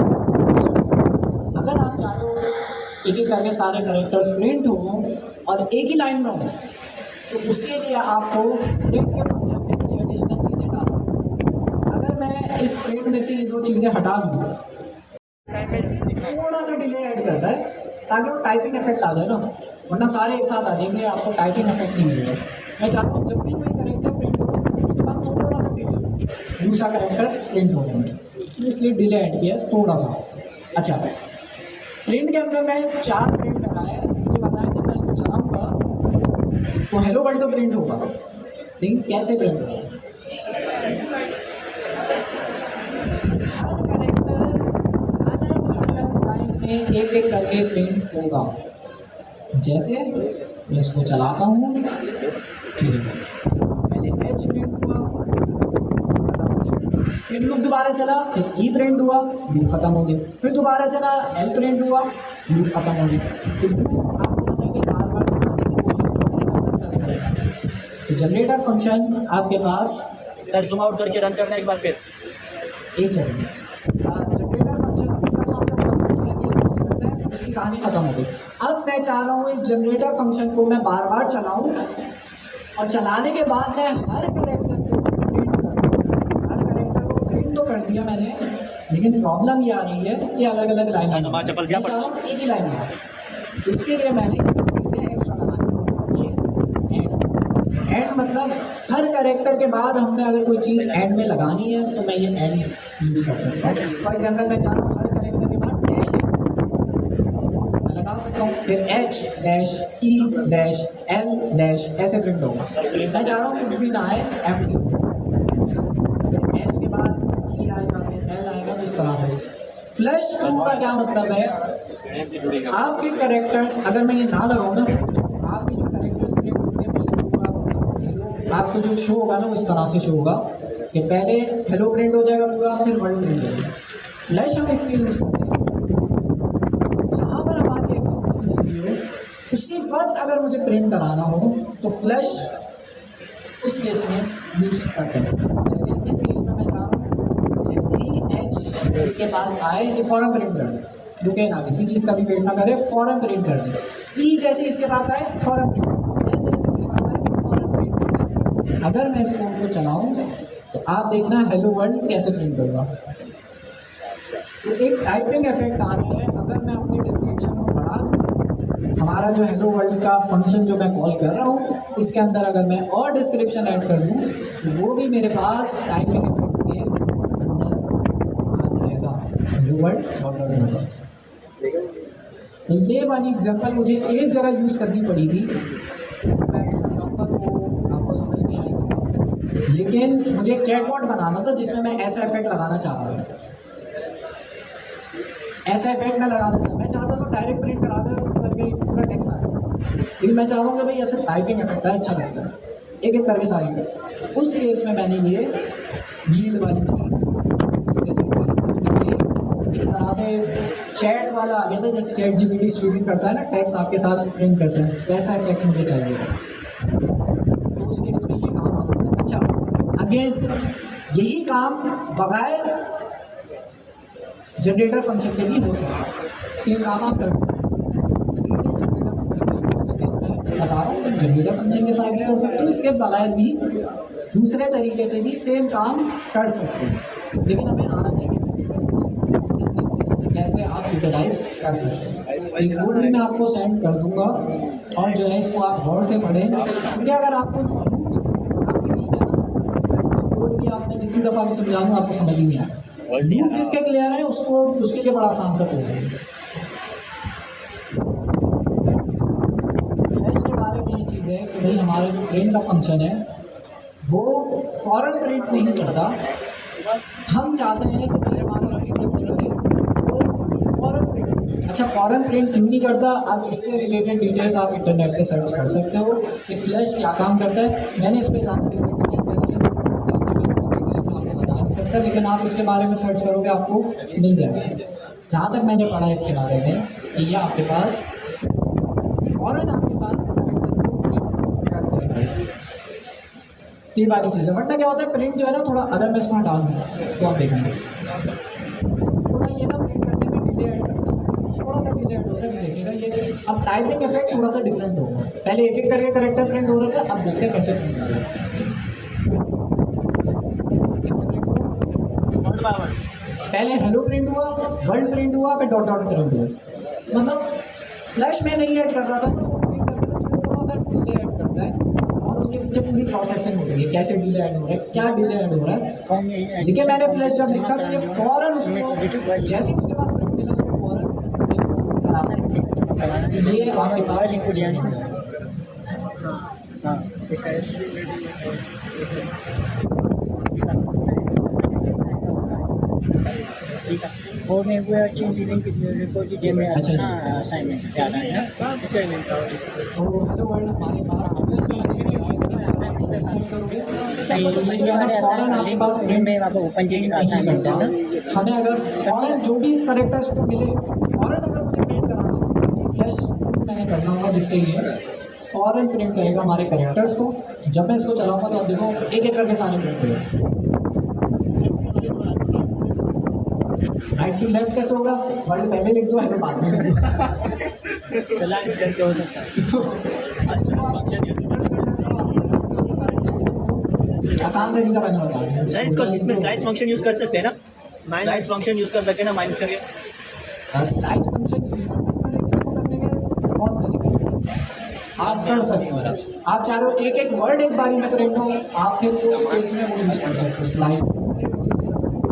अगर आप चाहो एक एक करके सारे कैरेक्टर्स प्रिंट हो और एक ही लाइन में हो, तो उसके लिए आपको प्रिंट के फंक्शन में कुछ एडिशनल चीज़ें डालनी। अगर मैं इस प्रिंट में से ये दो चीज़ें हटा दूँ, थोड़ा सा डिले ऐड करता है ताकि वो टाइपिंग इफेक्ट आ जाए ना, वरना सारे एक साथ आ जाएंगे, आपको टाइपिंग इफेक्ट नहीं मिलेगा। मैं चाहता हूँ जब भी कोई कैरेक्टर प्रिंट हो उसके बाद थोड़ा सा डिले दूसरा कैरेक्टर प्रिंट होने में, इसलिए डिले ऐड किया थोड़ा सा। अच्छा, प्रिंट के अंदर मैं 4 प्रिंट कराया, मुझे बताया जब मैं इसको चलाऊँगा तो हेलो वर्ल्ड तो प्रिंट होगा, लेकिन कैसे प्रिंट होगा, हर कैरेक्टर अलग अलग लाइन में एक एक करके प्रिंट होगा। जैसे मैं इसको चलाता हूँ, ठीक है, पहले H प्रिंट हुआ, खत्म हो गया, फिर लूप दोबारा चला, फिर E प्रिंट हुआ, लूप खत्म हो गया, फिर दोबारा चला, L प्रिंट हुआ, लूप खत्म हो गया। तो लूप आपको पता है कि बार बार चलाने की कोशिश करता है जब तक चल सकेगा। तो जनरेटर फंक्शन आपके पास, सर जूम आउट करके रन करना एक बार फिर, एक सेकंड, जनरेटर फंक्शन का तो आपने कंप्लीट किया कि पास करता है, उसकी कहानी खत्म हो गई। अब मैं चाह रहा हूँ इस जनरेटर फंक्शन को मैं बार बार चलाऊँ, और चलाने के बाद मैं हर कैरेक्टर को प्रिंट करूँ। हर कैरेक्टर को प्रिंट तो कर दिया मैंने, लेकिन प्रॉब्लम ये आ रही है कि अलग अलग लाइन मैं चाह रहा हूँ एक ही लाइन में। उसके लिए मैंने चीज़ें एक्स्ट्रा लगानी, ये एंड मतलब हर कैरेक्टर के बाद हमने अगर कोई चीज़ एंड में लगानी है तो मैं ये एंड यूज़ कर सकता हूँ। फॉर एग्जाम्पल मैं चाह रहा हूँ हर कैरेक्टर के बाद डैश है, मैं लगा सकता हूँ, फिर H dash E dash L dash ऐसे प्रिंट होगा। मैं चाह रहा हूँ कुछ भी ना आए, एम्प्टी, फिर H के बाद E आएगा, फिर L आएगा, तो इस तरह से। फ्लैश ट्रू का क्या मतलब है, आपके कैरेक्टर्स अगर मैं ये ना लगाऊँ ना, आपके जो कैरेक्टर्स प्रिंट होंगे पहले पूरा आपका आपको जो शो होगा ना वो इस तरह से शो होगा कि पहले हेलो प्रिंट हो जाएगा पूरा, फिर वर्ल्ड प्रिंट होगा। फ्लैश हम इसलिए यूज़ करते हैं जहाँ पर हमारी एग्जीक्यूशन चल रही हो उससे वक्त अगर मुझे प्रिंट कराना हो तो फ्लैश उस केस में यूज़ करते हैं। जैसे इस केस में मैं चाह रहा हूँ जैसे ही एच इसके पास आए ये फ़ौरन प्रिंट कर दे, रुके ना, किसी चीज़ का भी वेट ना करे, फ़ौरन प्रिंट कर दे। ई जैसे इसके पास आए फ़ौरन प्रिंट कर दे, एल जैसे इसके पास आए फ़ौरन प्रिंट कर दे। अगर मैं इस कोड को चलाऊँ तो आप देखना हेलो वर्ल्ड कैसे प्रिंट होगा। तो एक टाइपिंग इफेक्ट आ रहा है। अगर मैं अपनी डिस्क्रिप्शन को बढ़ा दूँ, हमारा जो हेलो वर्ल्ड का फंक्शन जो मैं कॉल कर रहा हूँ इसके अंदर अगर मैं और डिस्क्रिप्शन ऐड कर दूँ तो वो भी मेरे पास टाइपिंग इफेक्ट के अंदर आ जाएगा, हेलो वर्ल्ड। तो ये वाली एग्जांपल मुझे एक जगह यूज़ करनी पड़ी थी, मैं अगर समझाऊँगा तो आपको समझ नहीं आएगी, लेकिन मुझे एक चैटबॉट बनाना था जिसमें मैं ऐसा इफेक्ट लगाना चाह रहा हूँ। ऐसा इफेक्ट मैं लगाना चाहता, मैं चाहता तो डायरेक्ट प्रिंट करा दे करके पूरा टेक्स्ट आ जाएगा, लेकिन मैं चाह रहा हूँ कि भाई ऐसा टाइपिंग इफेक्ट है, अच्छा लगता है, एक एक करके सारी। उस केस में मैंने ये नीड वाली चीज़ यूज़ करी थी, जिसमें कि एक तरह से चैट वाला आ गया था, जैसे चैट जीपीटी स्ट्रीमिंग करता है ना, टेक्स्ट आपके साथ प्रिंट करता है, वैसा इफेक्ट मुझे चाहिए था। तो उस केस में ये काम आ सकता है। अच्छा, अगेन यही काम बगैर जनरेटर फंक्शन के भी हो सकता है, सेम काम आप कर सकते हैं। लेकिन ये जनरेटर फंक्शन के यूज़ केस में बता रहा हूँ, जनरेटर फंक्शन के साथ भी कर सकते हो, इसके बगैर भी दूसरे तरीके से भी सेम काम कर सकते हैं। लेकिन हमें आना चाहिए जनरेटर फंक्शन इसके अंदर कैसे आप यूटिलाइज कर सकते हैं। ये कोड भी मैं आपको सेंड कर दूँगा और जो है इसको आप गौर से पढ़ें, क्योंकि अगर आपको लूप्स आपकी वीक है ना तो कोड भी आपने जितनी दफ़ा भी समझा दूँ आपको समझ ही नहीं आएगा। लूप जिसके क्लियर है उसको उसके लिए बड़ा आसान सा कोड है। फ्लैश के बारे में ये चीज़ है कि भाई हमारा जो प्रिंट का फंक्शन है वो फ़ौरन प्रिंट नहीं करता। हम चाहते हैं कि भाई हमारा प्रिंट जब भी करे वो फ़ौरन प्रिंट। अच्छा, फ़ौरन प्रिंट क्यों नहीं करता? अब इससे रिलेटेड डिटेल्स आप इंटरनेट पे सर्च कर सकते हो कि फ्लैश क्या काम करता है। मैंने इस पर ज़्यादा रिसर्च नहीं करी है, इसलिए मैं इसकी डिटेल में आपको बता नहीं सकता, लेकिन आप इसके बारे में सर्च करोगे आपको मिल जाएगा। जहाँ तक मैंने पढ़ा है इसके बारे में कि ये आपके पास फ़ौरन आपके पास कैरेक्टर को प्रिंट कर देगा। ये बाकी चीज़ है। वरना क्या होता है, प्रिंट जो है ना थोड़ा, अगर मैं इसको हटा दूँ तो आप देखेंगे थोड़ा ये ना प्रिंट करने में डिले ऐड करता है, थोड़ा सा डिले ऐड होता है, भी देखिएगा ये। अब टाइपिंग इफेक्ट थोड़ा सा डिफरेंट होगा, पहले एक एक करके कैरेक्टर प्रिंट हो रहे थे, अब देखते हैं कैसे प्रिंट हो रहा है। कैसे प्रिंट हुआ? पहले हेलो प्रिंट हुआ, वर्ल्ड प्रिंट हुआ, फिर डॉट डॉट प्रिंट हुआ। मतलब फ्लैश में नहीं ऐड कर रहा था तो प्रिंट करने में थोड़ा सा डिले ऐड करता है, और उसके पीछे पूरी प्रोसेसिंग होती है, कैसे डिले ऐड हो रहा है, क्या डिले ऐड हो रहा है। देखिए मैंने फ्लैश जब लिखा तो ये फ़ौरन उसको जैसे ही उसके पास प्रिंट मिला उसको फ़ौरन करा देगा। तो ये आपके पास ठीक है, और मैं वो इंजीनियरिंग की रिपोर्ट की में अच्छा जी। असाइनमेंट ज़्यादा है। तो हेलो वर्ल्ड हमारे पास फ्लैश में लगे हुए हैं, करोगे तो ये जो है ना फ़ौरन आपके पास प्रिंट में आपको ओपन नहीं करता। हमें अगर फ़ौरन जो भी करेक्टर्स को मिले, फ़ौरन अगर मुझे प्रिंट कराना तो फ्लैश मैंने करना होगा, जिससे ये फ़ौरन प्रिंट करेगा हमारे करेक्टर्स को। जब मैं इसको चलाऊँगा तो आप देखो एक एक करके सारे प्रिंट करेगा। राइट टू लेफ्ट कैसे होगा? वर्ल्ड पहले लिख दो, हेलो बाद में लिख दो। चला इस करके हो सकता है। इसको आप प्रेस करना चाहो आप कर सकते हो, उसके साथ खेल सकते हो। आसान तरीका मैंने बता दिया। सर इसको इसमें स्लाइस फंक्शन यूज़ कर सकते हैं ना, स्लाइस फंक्शन यूज़ कर सकते हैं ना माइनस करके। स्लाइस फंक्शन यूज़ कर सकते हैं, लेकिन इसको करने के बहुत तरीके आप कर सकते हो। आप चाह रहे हो एक एक वर्ड एक बारी में प्रिंट हो, आप फिर तो उस केस में वो यूज़ कर सकते हो, स्लाइस यूज़ कर सकते हो।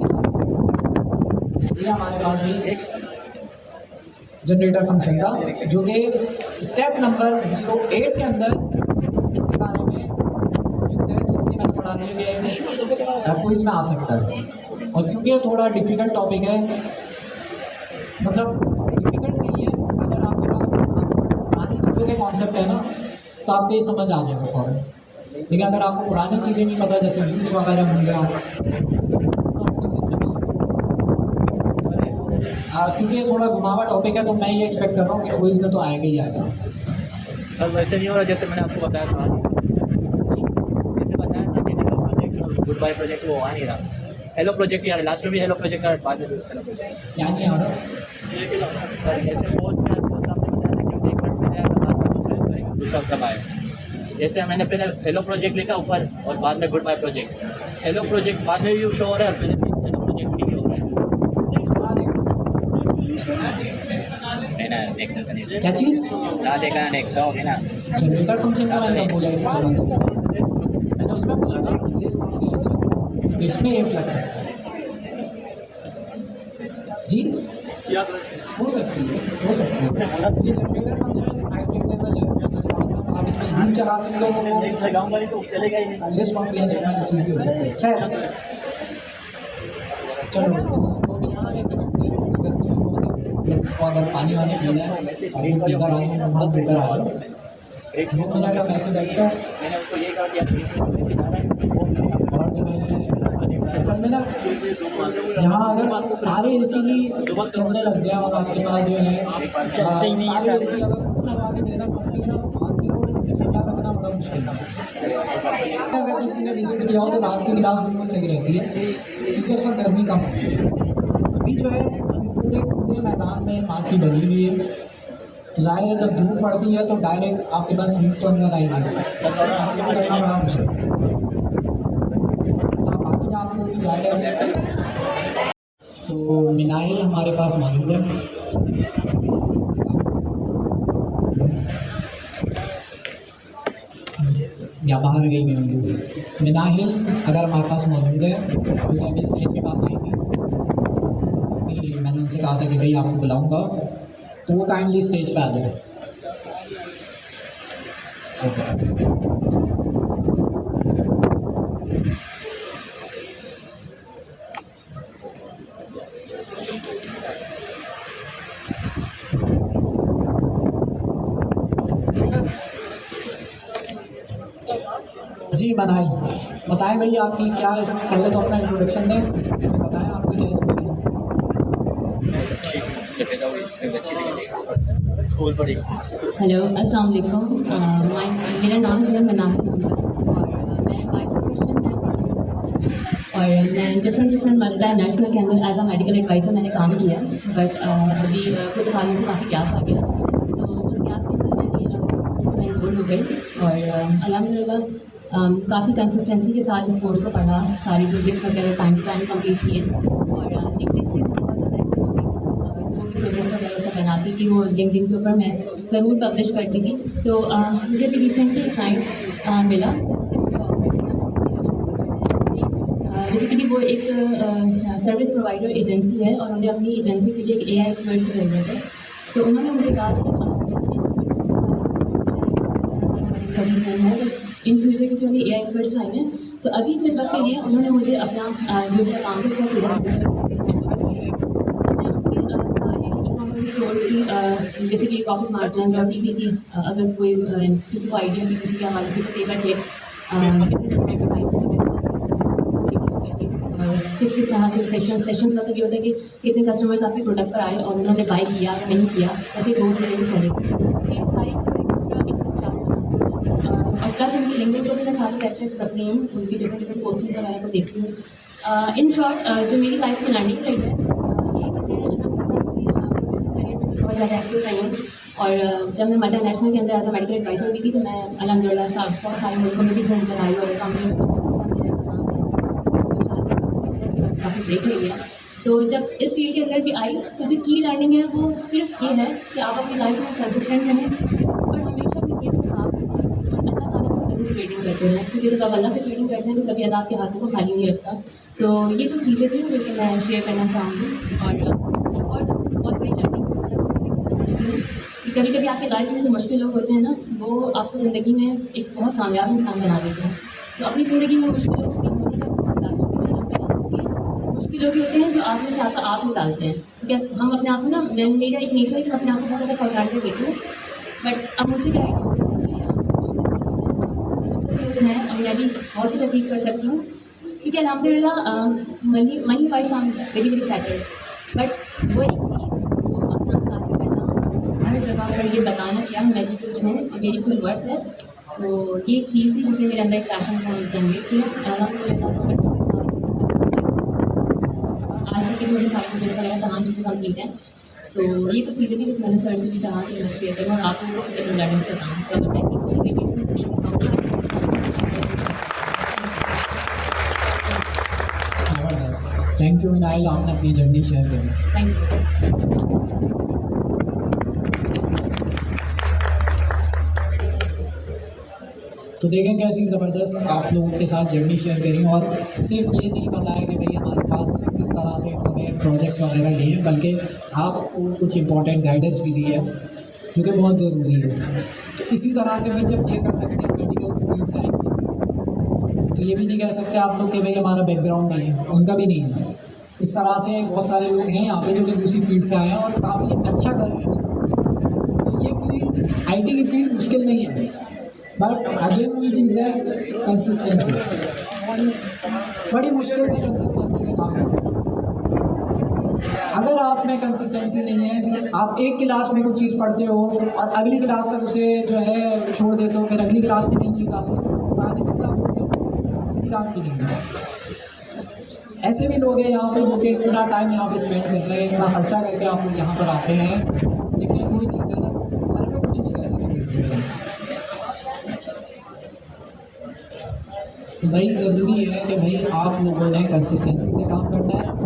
ये सारी चीज़ें ये हमारे पास भी एक जनरेटर फंक्शन था, जो कि स्टेप नंबर 08 के अंदर इसके बारे में मौजूद है। तो इसलिए मैंने पढ़ा दिया कि कोई इसमें आ सकता है, और क्योंकि ये थोड़ा डिफ़िकल्ट टॉपिक है, मतलब डिफ़िकल्ट नहीं है, अगर आपके पास पुरानी चीज़ों के कॉन्सेप्ट है ना तो आपको ये समझ आ जाएगा फ़ौरन। लेकिन अगर आपको पुरानी चीज़ें नहीं पता, जैसे लूप्स वगैरह भूल गया तो हर चीज़ें कुछ नहीं है। क्योंकि ये थोड़ा घुमावा टॉपिक है तो मैं ये एक्सपेक्ट कर रहा हूँ कि क्विज़ में तो आएगा ही आएगा। सर वैसे नहीं हो रहा जैसे मैंने आपको बताया था, जैसे बताया था कि hello project goodbye project वो आ नहीं रहा। हेलो प्रोजेक्ट यार लास्ट में भी हेलो प्रोजेक्ट का बाद में भी हेलो प्रोजेक्ट। क्या नहीं आ रहा? सर जैसे पोस्ट में आपने बताया था कि एक मिनट में जाएगा, बाद में दूसरा यूज़ करेंगे, दूसरा कब आएगा। जैसे मैंने पहले हेलो प्रोजेक्ट लिखा ऊपर और बाद में goodbye project. Hello project बाद में भी शो हो रहा है और पहले भी हेलो प्रोजेक्ट भी हो रहा है। नहीं ना नेक्स्ट का नहीं क्या चीज़? ना देखा नेक्स्ट हो गया ना। जनरेटर फंक्शन का मैंने कब बोला है फ्लक्स? मैंने उसमें बोला था लिस्ट कॉम्प्रिहेंशन, इसमें ये फ्लक्स है जी। हो सकती है, हो सकती है। ये जनरेटर फंक्शन हाइब्रिडेबल है, जिसका मतलब आप इसमें लूप चला सकते हो तो गाँव वाली तो चलेगा ही नहीं। लिस्ट कॉम्प्रिहेंशन वाली चीज़ भी हो सकती है। खैर चलो 2 मिनट तक ऐसे बैठते हैं, गर्मी भी बहुत है, और अगर पानी वानी पीना है तो पीकर आ जाओ, हाथ धोकर आ जाओ। 2 मिनट हम ऐसे बैठते हैं। मैंने उसको ये कहा कि आप और जो है असल में ना यहाँ अगर सारे एसी भी चलने लग जाए और आपके पास जो है सारे एसी अगर फुल हवा के देना कंपनी ना, आदमी को ठंडा रखना बड़ा मुश्किल है। अगर किसी ने विजिट किया हो तो रात की क्लास बिल्कुल सही रहती है क्योंकि उस वक्त गर्मी कम है। अभी जो है पूरे पूरे मैदान में माटी बनी हुई है, तो जाहिर है जब धूप पड़ती है तो डायरेक्ट आपके पास हीट तो अंदर आएगी, करना बड़ा मुश्किल है। हाँ बाकी आप लोग भी जाहिर है। तो मिनाइल हमारे पास मौजूद है। या बाहर गई मैं मौजूद है मिनाहिल अगर हमारे पास मौजूद है, जो अभी स्टेज के पास आई थी, अभी मैंने उनसे कहा था कि भाई आपको बुलाऊंगा तो वो काइंडली स्टेज पे आ जाए। जी मनाई बताएं भैया आपकी क्या, पहले तो अपना इंट्रोडक्शन दें, फिर बताएं आपकी क्या स्कूल स्कूल पढ़ी। हेलो अस्सलाम वालेकुम। मेरा नाम जो है मनाहिल नाम है और मैं बाय प्रोफेशन मैं और मैं डिफरेंट मल्टी नेशनल के अंदर एज अ मेडिकल एडवाइज़र मैंने काम किया, बट अभी कुछ सालों से काफ़ी गैप आ गया, तो उस गैप के अंदर मैं इनरोल हो गई और अल्हम्दुलिल्लाह काफ़ी कंसिस्टेंसी के साथ इस कोर्स को पढ़ा, सारी प्रोजेक्ट्स वगैरह टाइम टू टाइम कंप्लीट किए और लिखते लिखते मैं बहुत ज़्यादा एक्टिव हो गई थी। जो भी प्रोजेक्ट्स वगैरह सब बनाती थी वो लिंक्डइन के ऊपर मैं ज़रूर पब्लिश करती थी। तो मुझे भी रिसेंटली एक क्लाइंट मिला बेसिकली वो एक सर्विस प्रोवाइडर एजेंसी है और उन्हें अपनी एजेंसी के लिए एक AI एक्सपर्ट की ज़रूरत है। तो उन्होंने मुझे कहा कि इन फ्यूचर क्योंकि उन्हें AI एक्सपर्ट्स चाहिए, तो अभी फिर वक्त के लिए उन्होंने मुझे अपना जो भी अकाउंट है उसका पूरा मैं उनके सारे ई-कॉमर्स स्टोर्स की बेसिकली प्रॉफिट मार्जिन और PPC अगर कोई किसी को आइडिया PPC के हवाले से तो पेपर के किस तरह से सेशंस मतलब ये होता है कि कितने कस्टमर्स आपके प्रोडक्ट पर आए और उन्होंने बाय किया या नहीं किया, ऐसे गो थ्रू चलेगी। तो ये सारी चीज़ें पूरा एक सब चार्ट और प्लस उनकी लिंक्डइन को भी मैं साथ एक्टिव रखती हूँ, उनकी डिफरेंट पोस्टिंग्स वगैरह को देखती हूँ। इन शॉर्ट जो मेरी लाइफ में लर्निंग रही है ये कि मैं करियर में बहुत ज़्यादा एक्टिव रही हूँ और जब मैं मल्टी नेशनल के अंदर एज अ मेडिकल एडवाइज़र भी थी तो मैं अल्हम्दुलिल्लाह बहुत सारे मुल्कों में भी घूम कर आई और कंपनी में काफ़ी ब्रेक ले लिया। तो जब इस फील्ड के अंदर भी आई तो जो की लर्निंग है वो सिर्फ ये है कि आप अपनी लाइफ में कंसिस्टेंट रहें और हमेशा अपनी नीयत को साफ रखें और अल्लाह ताला से ज़रूर ट्रेडिंग करते रहें, क्योंकि जब आप अल्लाह से ट्रेडिंग करते हैं तो कभी अल्लाह आपके हाथों को खाली नहीं रखता। तो ये कुछ चीज़ें थी जो कि मैं शेयर करना चाहूँगी। और एक और जो बहुत बड़ी लर्निंग जो मैं समझती हूँ कि कभी कभी आपकी लाइफ में जो मुश्किल लोग होते हैं ना, वो आपको ज़िंदगी में एक बहुत कामयाब इंसान बना देते हैं। तो अपनी ज़िंदगी में मुश्किलों के होने का बहुत ज़्यादा शुक्रिया अदा करना होगी। मुश्किल लोग होते हैं जो आप में से आपका आप निकालते हैं, क्योंकि हम अपने आप को ना, मेरा एक नेचर है कि मैं अपने आप को बहुत ज़्यादा फॉरग्रांटेड देती हूँ, बट अब मुझे भी आइडिया होता है कि कुछ चीज़ें हैं और मैं भी बहुत कुछ अचीव कर सकती हूँ, क्योंकि अल्हम्दुलिल्लाह money wise I am very very settled. But वो एक चीज़ जो अपना जाहिर करना, हर जगह पर ये बताना कि यार मैं भी कुछ कुछ हूँ, मेरी कुछ वर्थ है। तो ये एक चीज़ थी जिसने मेरे अंदर एक पैशन को जनरेट किया। और अलहमदुलिल्लाह तो मैं 4 साल आज तक के मेरे सारे प्रोजेक्ट्स वगैरह तमाम चीज़ें कंप्लीट हैं। तो ये कुछ चीज़ें थी जो मैंने सर से भी चाहा कि मैं शेयर करूँ और आप लोगों को अपने गाइडेंस बताऊँ। तो अगर मैं मोटिवेटेड ज़बरदस्त, थैंक यू मिनाइल, आपने अपनी जर्नी शेयर करी। Thank you. तो देखें कैसी ज़बरदस्त आप लोगों के साथ जर्नी शेयर करी, और सिर्फ ये नहीं बताया कि भाई हमारे पास किस तरह से उन्होंने प्रोजेक्ट्स वगैरह लिए, बल्कि आपको कुछ इंपॉर्टेंट गाइडेंस भी दी है जो कि बहुत ज़रूरी है। तो इसी तरह से भाई जब ये कर सकते हैं मेडिकल फील्ड से आएंगे, तो ये भी नहीं कह सकते आप लोग कि भाई हमारा बैकग्राउंड नहीं है, उनका भी नहीं है। इस तरह से बहुत सारे लोग हैं यहाँ पे जो कि दूसरी फील्ड से आए हैं और काफ़ी अच्छा कर रहे हैं इसमें। तो ये फील्ड IT की फील्ड मुश्किल नहीं है, बट अगेन वही चीज़ है कंसिस्टेंसी, बड़ी मुश्किल से कंसिस्टेंसी से काम करते हैं। अगर आप में कंसिस्टेंसी नहीं है, आप एक क्लास में कुछ चीज़ पढ़ते हो और अगली क्लास तक उसे जो है छोड़ देते हो, फिर अगली क्लास में नई चीज़ आती है, तो पुरानी चीज़ आप भूल लो, किसी काम की नहीं है। ऐसे भी लोग हैं यहाँ पे जो कि इतना टाइम यहाँ पे स्पेंड कर रहे हैं, इतना खर्चा करके आप लोग यहाँ पर आते हैं, लेकिन वही चीज़ है ना, घर में कुछ नहीं रहता इस फील्ड से। तो भाई ज़रूरी है कि भाई आप लोगों ने कंसिस्टेंसी से काम करना है।